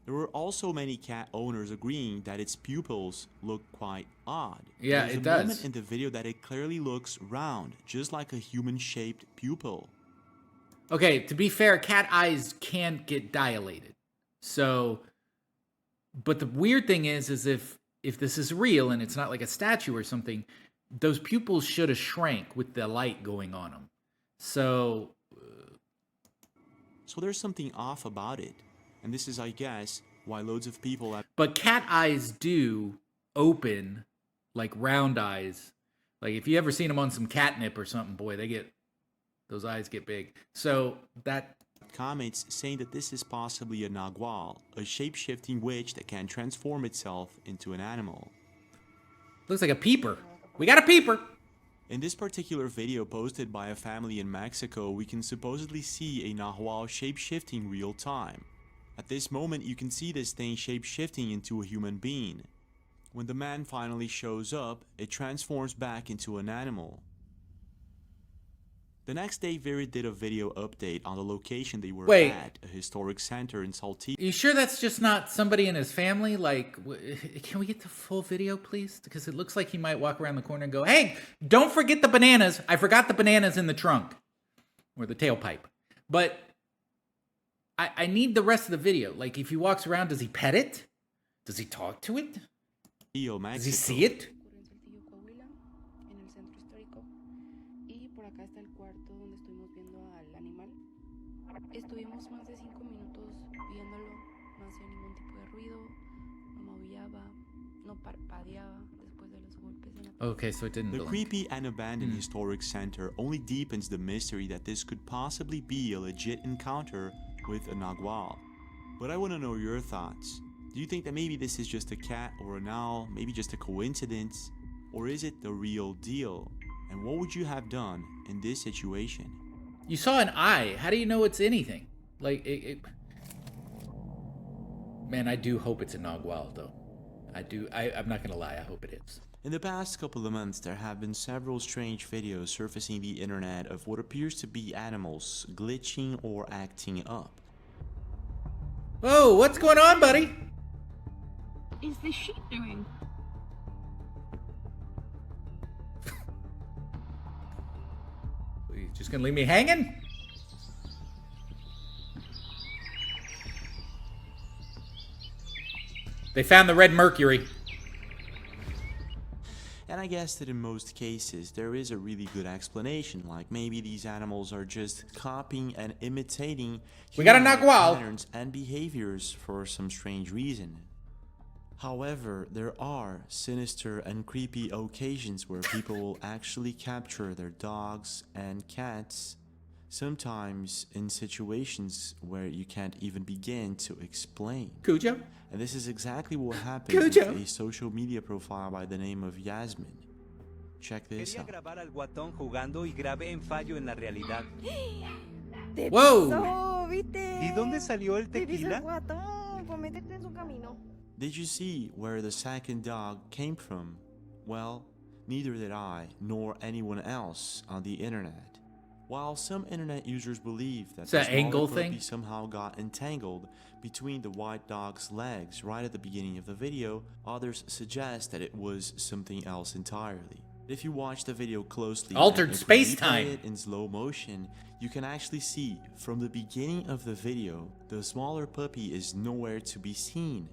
E: There were also many cat owners agreeing that its pupils look quite odd.
D: Yeah,
E: There's
D: it
E: a
D: does.
E: moment in the video that it clearly looks round, just like a human-shaped pupil.
D: Okay, to be fair, cat eyes can get dilated. So, but the weird thing is if this is real and it's not like a statue or something, those pupils should have shrank with the light going on them. So
E: there's something off about it. And this is, I guess, why loads of people have...
D: But cat eyes do open like round eyes. Like if you ever seen them on some catnip or something, boy, those eyes get big. So that...
E: Comments saying that this is possibly a Nagual, a shape-shifting witch that can transform itself into an animal.
D: Looks like a peeper. We got a peeper!
E: In this particular video posted by a family in Mexico, we can supposedly see a Nahual shape-shifting real time. At this moment, you can see this thing shape-shifting into a human being. When the man finally shows up, it transforms back into an animal. The next day, Viri did a video update on the location they were at, a historic center in Saltillo.
D: You sure that's just not somebody in his family? Like, can we get the full video, please? Because it looks like he might walk around the corner and go, hey, don't forget the bananas. I forgot the bananas in the trunk. Or the tailpipe. But I need the rest of the video. Like, if he walks around, does he pet it? Does he talk to it? Does he see it?
Q: Estuvimos más de 5 minutos viéndolo, no hacía ningún tipo de ruido, no maullaba, no parpadeaba después de los golpes en la...
D: Okay, so it didn't
E: The
D: blink.
E: creepy and abandoned historic center only deepens the mystery that this could possibly be a legit encounter with a nagual. But I want to know your thoughts. Do you think that maybe this is just a cat or an owl, maybe just a coincidence? Or is it the real deal? And what would you have done in this situation?
D: You saw an eye. How do you know it's anything? Like, Man, I do hope it's a nagual, though. I'm not gonna lie, I hope it is.
E: In the past couple of months, there have been several strange videos surfacing the internet of what appears to be animals glitching or acting up.
D: Whoa, what's going on, buddy?
F: Is the sheep doing?
D: You just gonna leave me hanging? They found the red mercury.
E: And I guess that in most cases, there is a really good explanation, like maybe these animals are just copying and imitating
D: We got a
E: human
D: nagual.
E: patterns and behaviors for some strange reason. However, there are sinister and creepy occasions where people will actually capture their dogs and cats, sometimes in situations where you can't even begin to explain.
D: Cujo?
E: And this is exactly what happened
D: Cujo.
E: with a social media profile by the name of Yasmin. Check this
P: Quería
E: out.
P: grabar al guatón jugando y grabé en fallo en la realidad.
F: Te
P: Wow.
F: pisó, ¿viste?
P: ¿Y dónde salió el
F: Te pisó
P: tequila?
F: el guatón, pues métete en su camino.
E: Did you see where the second dog came from? Well, neither did I, nor anyone else on the internet. While some internet users believe that
D: It's
E: the
D: that
E: smaller
D: angle
E: puppy
D: thing?
E: somehow got entangled between the white dog's legs right at the beginning of the video, others suggest that it was something else entirely. If you watch the video closely,
D: Altered
E: and if we replay
D: space-time.
E: it in slow motion, you can actually see from the beginning of the video, the smaller puppy is nowhere to be seen.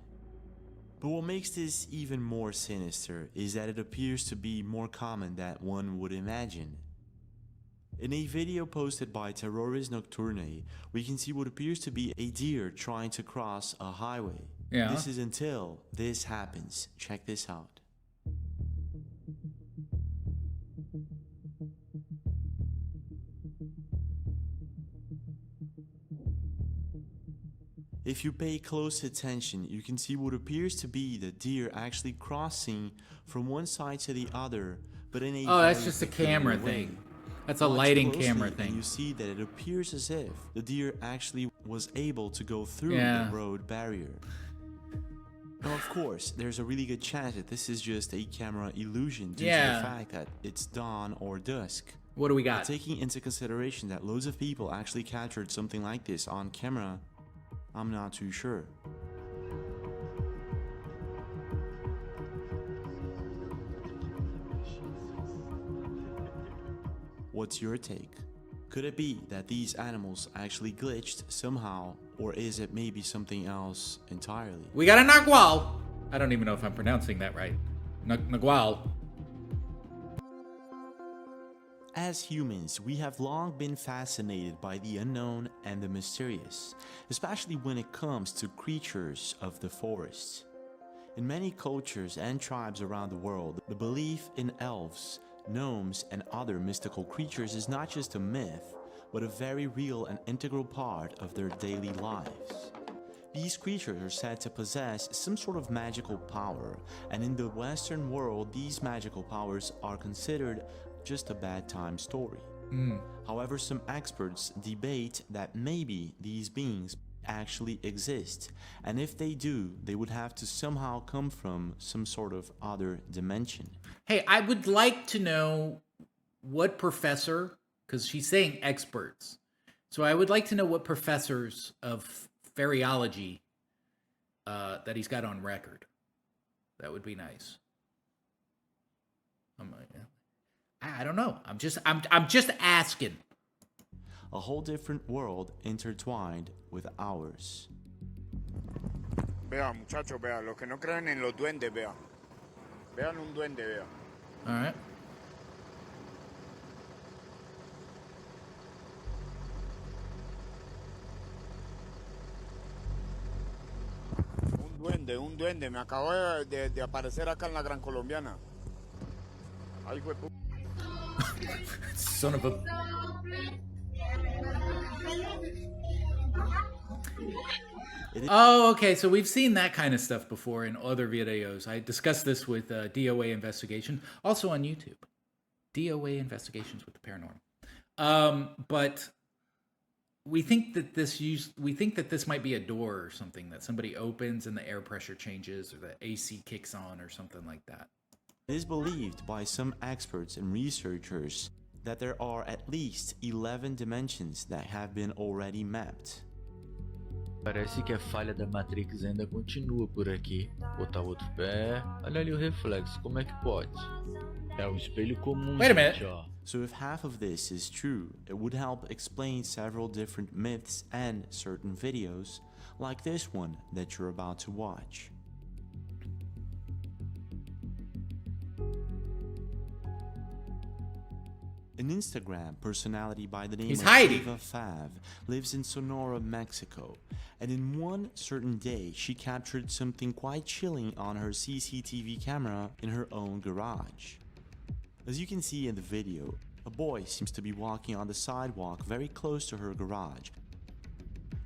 E: But what makes this even more sinister is that it appears to be more common than one would imagine. In a video posted by Terroris Nocturne, we can see what appears to be a deer trying to cross a highway.
D: Yeah.
E: This is until this happens. Check this out. If you pay close attention, you can see what appears to be the deer actually crossing from one side to the other, but in a
D: Oh, that's
E: very
D: just a
E: peculiar
D: camera
E: way.
D: thing. That's a
E: Watch
D: lighting
E: closely
D: camera
E: and
D: thing.
E: you see that it appears as if the deer actually was able to go through
D: Yeah.
E: the road barrier. Now, of course, there's a really good chance that this is just a camera illusion due to
D: Yeah.
E: the fact that it's dawn or dusk.
D: What do we got?
E: But taking into consideration that loads of people actually captured something like this on camera, I'm not too sure. What's your take? Could it be that these animals actually glitched somehow, or is it maybe something else entirely?
D: We got a nagual. I don't even know if I'm pronouncing that right. Nagual.
E: As humans, we have long been fascinated by the unknown and the mysterious, especially when it comes to creatures of the forest. In many cultures and tribes around the world, the belief in elves, gnomes, and other mystical creatures is not just a myth, but a very real and integral part of their daily lives. These creatures are said to possess some sort of magical power, and in the Western world, these magical powers are considered just a bad time story. However, some experts debate that maybe these beings actually exist, and if they do, they would have to somehow come from some sort of other dimension.
D: Hey, I would like to know what professor, because she's saying experts. So I would like to know what professors of fairyology that he's got on record. That would be nice. I don't know. I'm just asking.
E: A whole different world intertwined with ours.
R: Vea, muchachos, vea. Los que no creen en los duendes, vea. Vean un duende, vea.
D: All right.
R: Un duende. Me acabo de aparecer acá en la Gran Colombiana. Ay, fue
D: Son of a... Oh, okay. So we've seen that kind of stuff before in other videos. I discussed this with DOA Investigation, also on YouTube. DOA Investigations with the Paranormal. But we think that this might be a door or something that somebody opens and the air pressure changes or the AC kicks on or something like that.
E: It is believed by some experts and researchers that there are at least 11 dimensions that have been already mapped.
M: Parece que a falha da Matrix ainda continua por aqui. Botar o outro pé. Olha ali o reflexo, como é que pode? É o espelho comum,
D: Wait a minute.
M: gente, ó.
E: So if half of this is true, it would help explain several different myths and certain videos, like this one that you're about to watch. An Instagram personality by the name of U.F.O lives in Sonora, Mexico, and in one certain day she captured something quite chilling on her CCTV camera in her own garage. As you can see in the video, a boy seems to be walking on the sidewalk very close to her garage.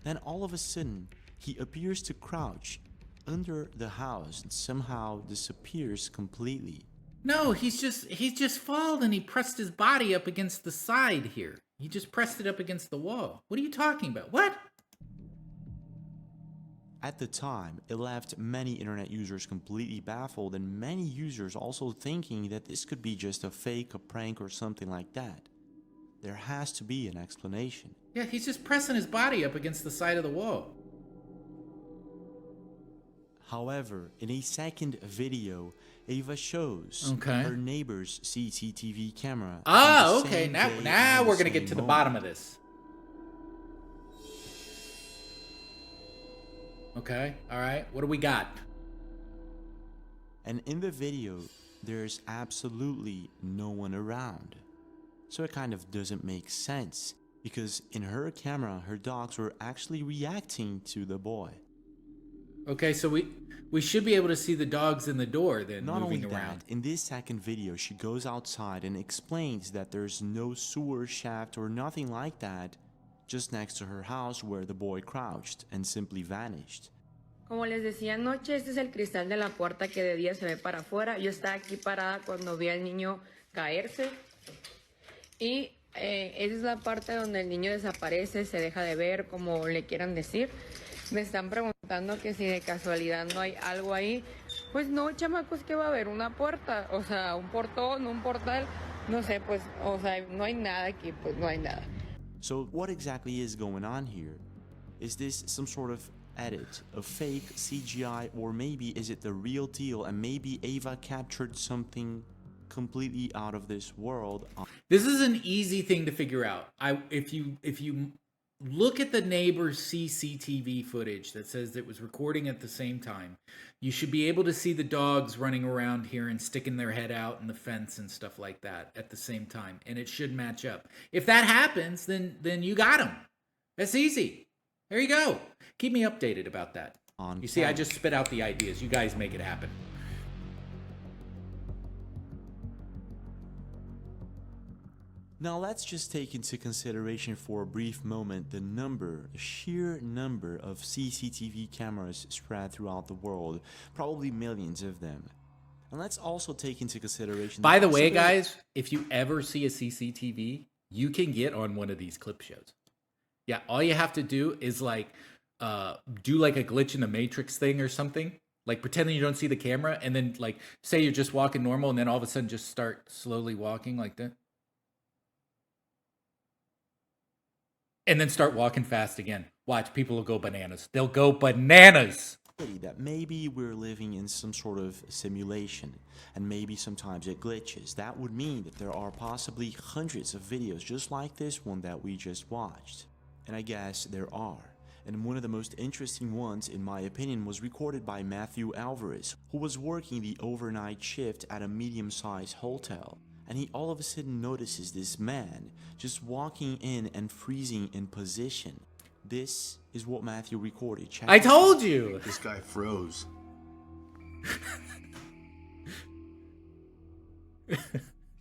E: Then all of a sudden, he appears to crouch under the house and somehow disappears completely.
D: No, he's just fallen and he pressed his body up against the side here. He just pressed it up against the wall. What are you talking about? What?
E: At the time, it left many internet users completely baffled and many users also thinking that this could be just a fake, a prank or something like that. There has to be an explanation.
D: Yeah, he's just pressing his body up against the side of the wall.
E: However, in a second video, Ava shows her neighbor's CCTV camera.
D: Ah, okay. Now we're gonna get to the bottom of this. Okay, all right. What do we got?
E: And in the video, there's absolutely no one around. So it kind of doesn't make sense, because in her camera, her dogs were actually reacting to the boy.
D: Okay, so we should be able to see the dogs in the door then
E: Not
D: moving
E: only
D: around.
E: that, in this second video, she goes outside and explains that there's no sewer shaft or nothing like that just next to her house where the boy crouched and simply vanished.
S: Como les decía anoche, este es el cristal de la puerta que de día se ve para afuera. Yo estaba aquí parada cuando vi al niño caerse. Y esa es la parte donde el niño desaparece, se deja de ver, como le quieran decir. Me están preguntando que si de casualidad no hay algo ahí. Pues no, chamacos, que va a haber una puerta, o sea, un portón, un portal. No sé, pues, o sea, no hay nada aquí, pues no hay nada.
E: So what exactly is going on here? Is this some sort of edit, a fake CGI, or maybe is it the real deal and maybe Ava captured something completely out of this world?
D: This is an easy thing to figure out. If you look at the neighbor's CCTV footage that says it was recording at the same time, you should be able to see the dogs running around here and sticking their head out in the fence and stuff like that at the same time, and it should match up. If that happens, then you got them. That's easy. There you go. Keep me updated about that. You see, I just spit out the ideas. You guys make it happen.
E: Now let's just take into consideration for a brief moment the sheer number of CCTV cameras spread throughout the world, probably millions of them. And let's also take into consideration...
D: By the way, guys, if you ever see a CCTV, you can get on one of these clip shows. Yeah, all you have to do is like do like a glitch in the Matrix thing or something. Like pretending you don't see the camera, and then like say you're just walking normal, and then all of a sudden just start slowly walking like that. And then start walking fast again. Watch, people will go bananas. They'll go bananas.
E: That maybe we're living in some sort of simulation, and maybe sometimes it glitches. That would mean that there are possibly hundreds of videos just like this one that we just watched. And I guess there are. And one of the most interesting ones, in my opinion, was recorded by Matthew Alvarez, who was working the overnight shift at a medium-sized hotel. And he all of a sudden notices this man just walking in and freezing in position. This is what Matthew recorded. Check
D: I told you!
T: This guy froze.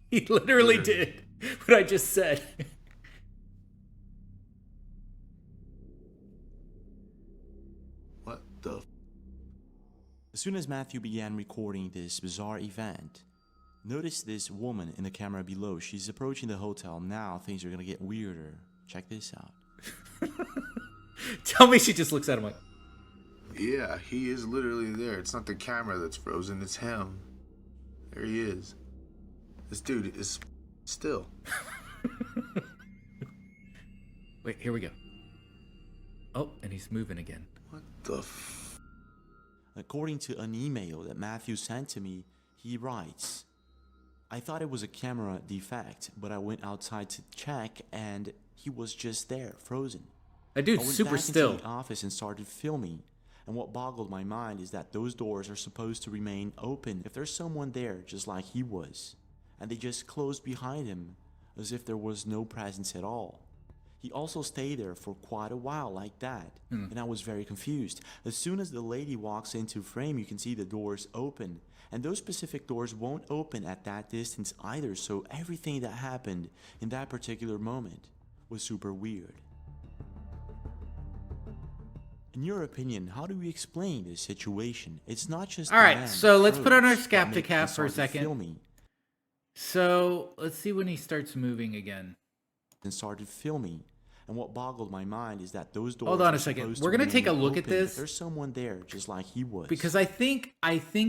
D: He literally did what I just said.
T: What the?
E: As soon as Matthew began recording this bizarre event, notice this woman in the camera below. She's approaching the hotel. Now things are gonna get weirder. Check this out.
D: Tell me she just looks at him like...
T: Yeah, he is literally there. It's not the camera that's frozen, it's him. There he is. This dude is still.
D: Wait, here we go. Oh, and he's moving again.
T: What the
E: According to an email that Matthew sent to me, he writes, I thought it was a camera defect, but I went outside to check and he was just there, frozen.
D: That dude's super still.
E: I went back into the office and started filming, and what boggled my mind is that those doors are supposed to remain open if there's someone there just like he was, and they just closed behind him as if there was no presence at all. He also stayed there for quite a while like that, and I was very confused. As soon as the lady walks into frame, you can see the doors open, and those specific doors won't open at that distance either, so everything that happened in that particular moment was super weird. In your opinion, how do we explain this situation? It's not just...
D: Alright, so let's put on our skeptic hat for a second.
E: Filming.
D: So, let's see when he starts moving again.
E: And started filming. And what boggled my mind is that those doors...
D: Hold on a second. We're going to take a look at this.
E: There's someone there just like he was.
D: Because I think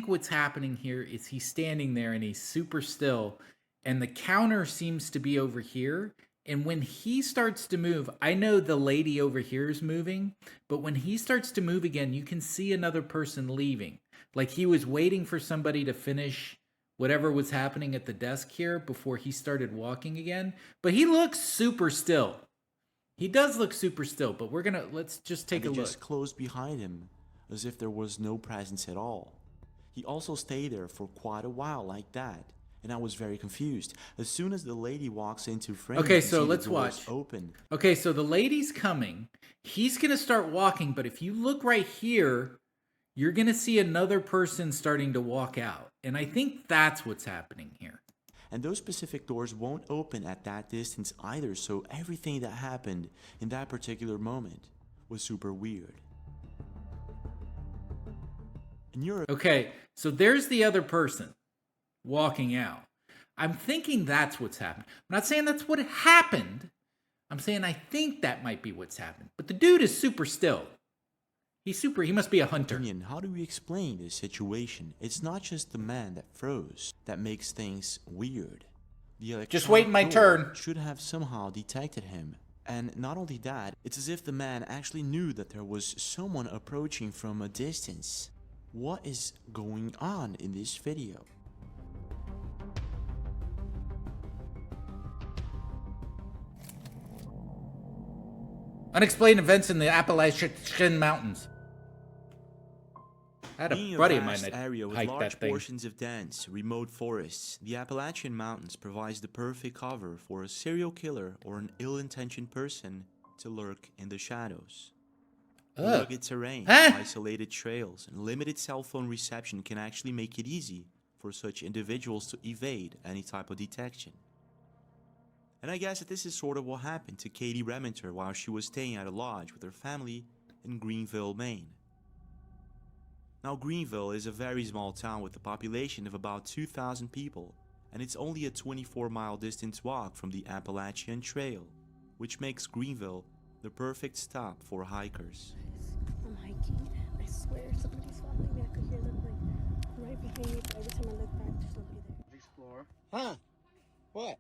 D: what's happening here is he's standing there and he's super still. And the counter seems to be over here. And when he starts to move, I know the lady over here is moving, but when he starts to move again, you can see another person leaving. Like he was waiting for somebody to finish whatever was happening at the desk here before he started walking again. But he looks super still. He does look super still, but let's just take a look.
E: They just closed behind him as if there was no presence at all. He also stayed there for quite a while like that. And I was very confused. As soon as the lady walks into frame,
D: okay, so let's watch.
E: Open.
D: Okay, so the lady's coming. He's going to start walking, but if you look right here, you're going to see another person starting to walk out. And I think that's what's happening here.
E: And those specific doors won't open at that distance either, so everything that happened in that particular moment was super weird.
D: Okay, so there's the other person walking out. I'm thinking that's what's happened. I'm not saying that's what happened. I'm saying I think that might be what's happened. But the dude is super still. He must be a hunter.
E: How do we explain this situation? It's not just the man that froze that makes things weird.
D: Just waiting my turn.
E: Should have somehow detected him. And not only that, it's as if the man actually knew that there was someone approaching from a distance. What is going on in this video?
D: Unexplained events in the Appalachian Mountains. I had a buddy of mine that
E: area with
D: hiked
E: large
D: that thing.
E: portions of dense, remote forests, the Appalachian Mountains provides the perfect cover for a serial killer or an ill-intentioned person to lurk in the shadows. Rugged terrain, isolated trails, and limited cell phone reception can actually make it easy for such individuals to evade any type of detection. And I guess that this is sort of what happened to Katie Rementer while she was staying at a lodge with her family in Greenville, Maine. Now, Greenville is a very small town with a population of about 2,000 people, and it's only a 24-mile distance walk from the Appalachian Trail, which makes Greenville the perfect stop for hikers.
Q: swear somebody's following me. I could hear them like right behind me, but every time I look back, there's nobody there.
O: Explore. Huh? What?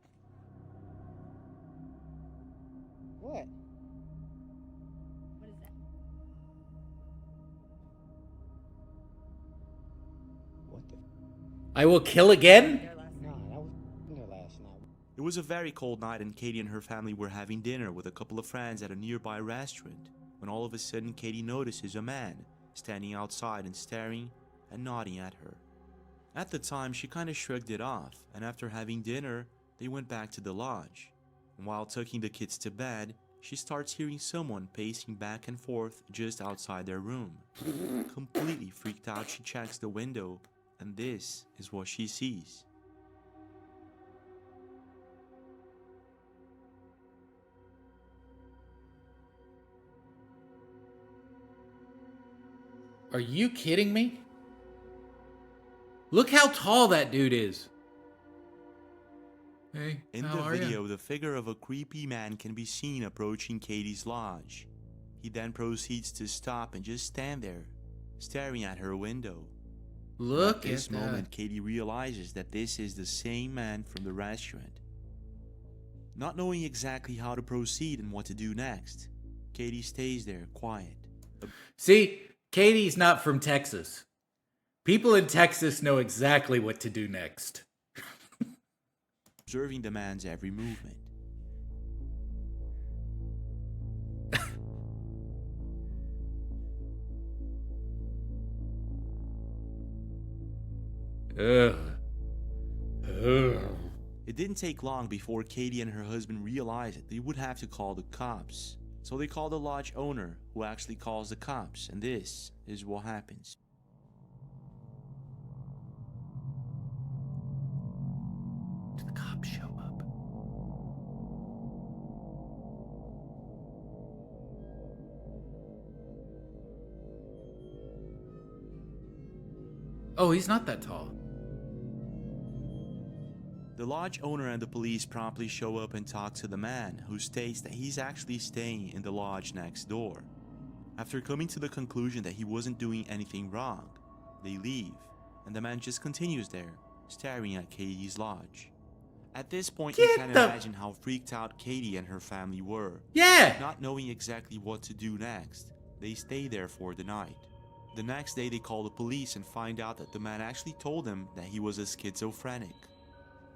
O: What?
Q: What is that?
O: What the?
D: I will kill again?
O: No, that was there last night.
E: It was a very cold night and Katie and her family were having dinner with a couple of friends at a nearby restaurant when all of a sudden Katie notices a man standing outside and staring and nodding at her. At the time, she kind of shrugged it off, and after having dinner, they went back to the lodge. And while tucking the kids to bed, she starts hearing someone pacing back and forth just outside their room. Completely freaked out, she checks the window, and this is what she sees.
D: Are you kidding me? Look how tall that dude is. Hey,
E: in
D: how
E: the
D: are
E: video,
D: ya?
E: the figure of a creepy man can be seen approaching Katie's lodge. He then proceeds to stop and just stand there, staring at her window.
D: Look
E: at this
D: at
E: moment,
D: that.
E: Katie realizes that this is the same man from the restaurant. Not knowing exactly how to proceed and what to do next, Katie stays there, quiet.
D: See, Katie's not from Texas. People in Texas know exactly what to do next.
E: Observing the man's every movement.
D: Ugh. Ugh.
E: It didn't take long before Katie and her husband realized that they would have to call the cops. So they call the lodge owner, who actually calls the cops, and this is what happens.
D: Did the cops show up? Oh, he's not that tall.
E: The lodge owner and the police promptly show up and talk to the man, who states that he's actually staying in the lodge next door. After coming to the conclusion that he wasn't doing anything wrong, they leave, and the man just continues there, staring at Katie's lodge. At this point, you can imagine how freaked out Katie and her family were.
D: Yeah!
E: Not knowing exactly what to do next, they stay there for the night. The next day, they call the police and find out that the man actually told them that he was a schizophrenic.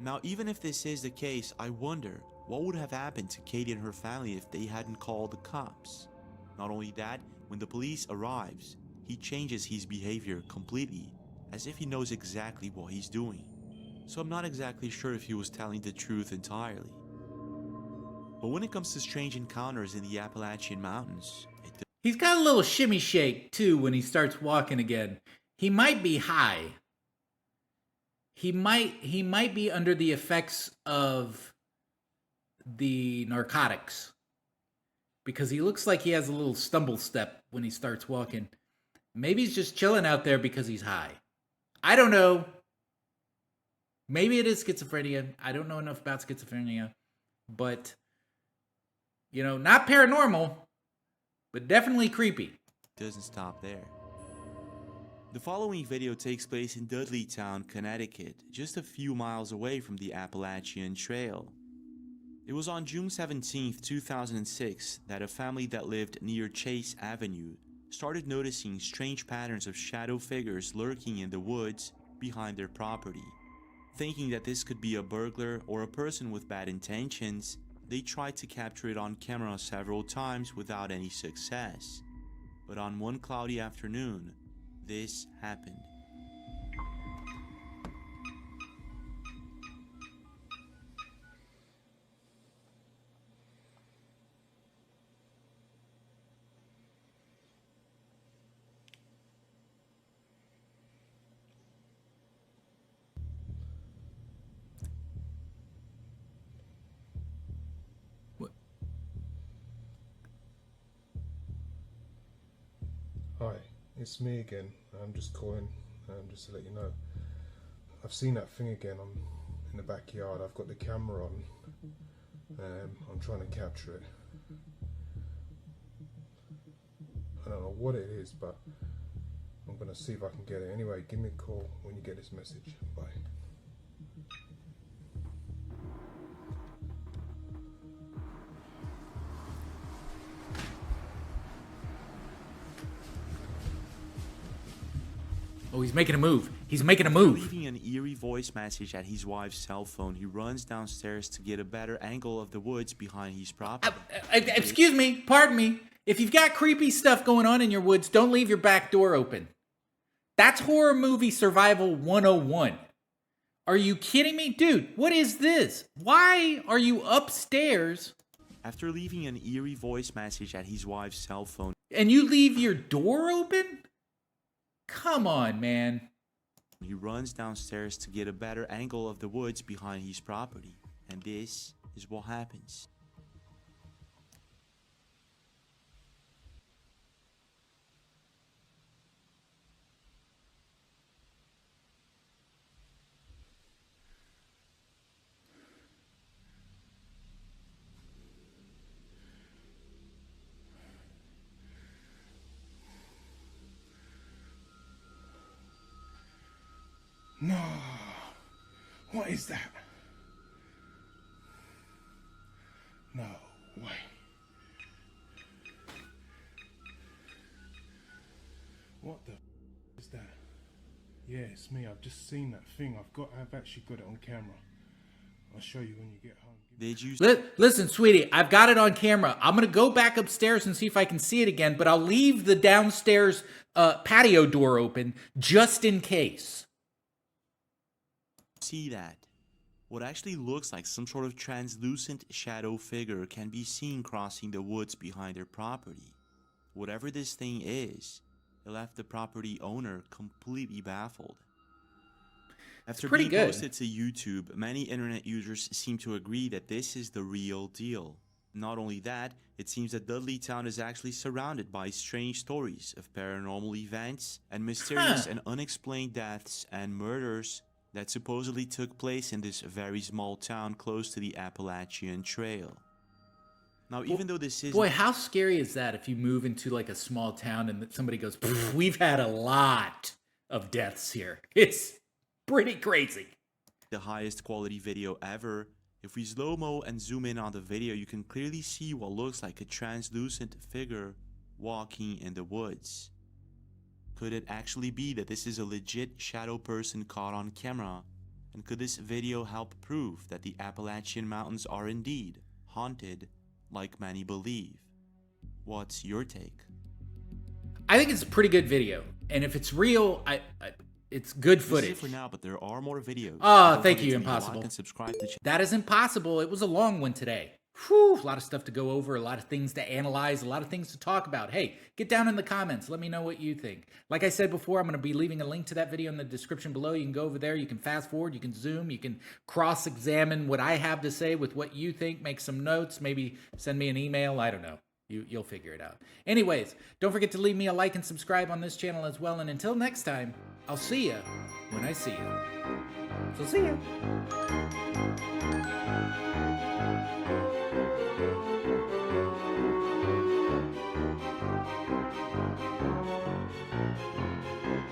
E: Now, even if this is the case, I wonder what would have happened to Katie and her family if they hadn't called the cops. Not only that, when the police arrives, he changes his behavior completely, as if he knows exactly what he's doing. So I'm not exactly sure if he was telling the truth entirely. But when it comes to strange encounters in the Appalachian Mountains,
D: He's got a little shimmy shake, too, when he starts walking again. He might be high. He might be under the effects of the narcotics. Because he looks like he has a little stumble step when he starts walking. Maybe he's just chilling out there because he's high. I don't know. Maybe it is schizophrenia. I don't know enough about schizophrenia. But, you know, not paranormal, but definitely creepy.
E: doesn't stop there. The following video takes place in Dudleytown, Connecticut, just a few miles away from the Appalachian Trail. It was on June 17, 2006, that a family that lived near Chase Avenue started noticing strange patterns of shadow figures lurking in the woods behind their property. Thinking that this could be a burglar or a person with bad intentions, they tried to capture it on camera several times without any success. But on one cloudy afternoon, this happened.
G: Hi, it's me again. I'm just calling just to let you know. I've seen that thing again. I'm in the backyard. I've got the camera on. I'm trying to capture it. I don't know what it is, but I'm gonna see if I can get it. Anyway, give me a call when you get this message. Bye.
D: Oh, he's making a move. He's making a move.
E: Leaving an eerie voice message at his wife's cell phone, he runs downstairs to get a better angle of the woods behind his property.
D: Excuse me, pardon me. If you've got creepy stuff going on in your woods, don't leave your back door open. That's horror movie survival 101. Are you kidding me? Dude, what is this? Why are you upstairs?
E: After leaving an eerie voice message at his wife's cell phone,
D: and you leave your door open? Come on, man.
E: He runs downstairs to get a better angle of the woods behind his property. And this is what happens.
G: No. What is that? No way. What the is that? Yeah, it's me. I've just seen that thing. I've actually got it on camera. I'll show you when you get home.
E: Did you
D: listen, sweetie, I've got it on camera. I'm going to go back upstairs and see if I can see it again, but I'll leave the downstairs patio door open just in case.
E: See that? What actually looks like some sort of translucent shadow figure can be seen crossing the woods behind their property. Whatever this thing is, it left the property owner completely baffled. After being posted to YouTube, many internet users seem to agree that this is the real deal. Not only that, it seems that Dudley Town is actually surrounded by strange stories of paranormal events and mysterious and unexplained deaths and murders that supposedly took place in this very small town close to the Appalachian Trail. Now, even though this is...
D: Boy, how scary is that if you move into like a small town and somebody goes, we've had a lot of deaths here. It's pretty crazy.
E: The highest quality video ever. If we slow-mo and zoom in on the video, you can clearly see what looks like a translucent figure walking in the woods. Could it actually be that this is a legit shadow person caught on camera? And could this video help prove that the Appalachian Mountains are indeed haunted like many believe? What's your take?
D: I think it's a pretty good video. And if it's real, it's good footage.
E: This is it for now, but there are more videos.
D: Oh, thank you, Impossible.
E: Like and subscribe to
D: that is Impossible. It was a long one today. Whew, a lot of stuff to go over, a lot of things to analyze, a lot of things to talk about. Hey, get down in the comments. Let me know what you think. Like I said before, I'm going to be leaving a link to that video in the description below. You can go over there. You can fast forward. You can zoom. You can cross-examine what I have to say with what you think. Make some notes. Maybe send me an email. I don't know. You'll figure it out. Anyways, don't forget to leave me a like and subscribe on this channel as well. And until next time, I'll see you when I see you. So see ya.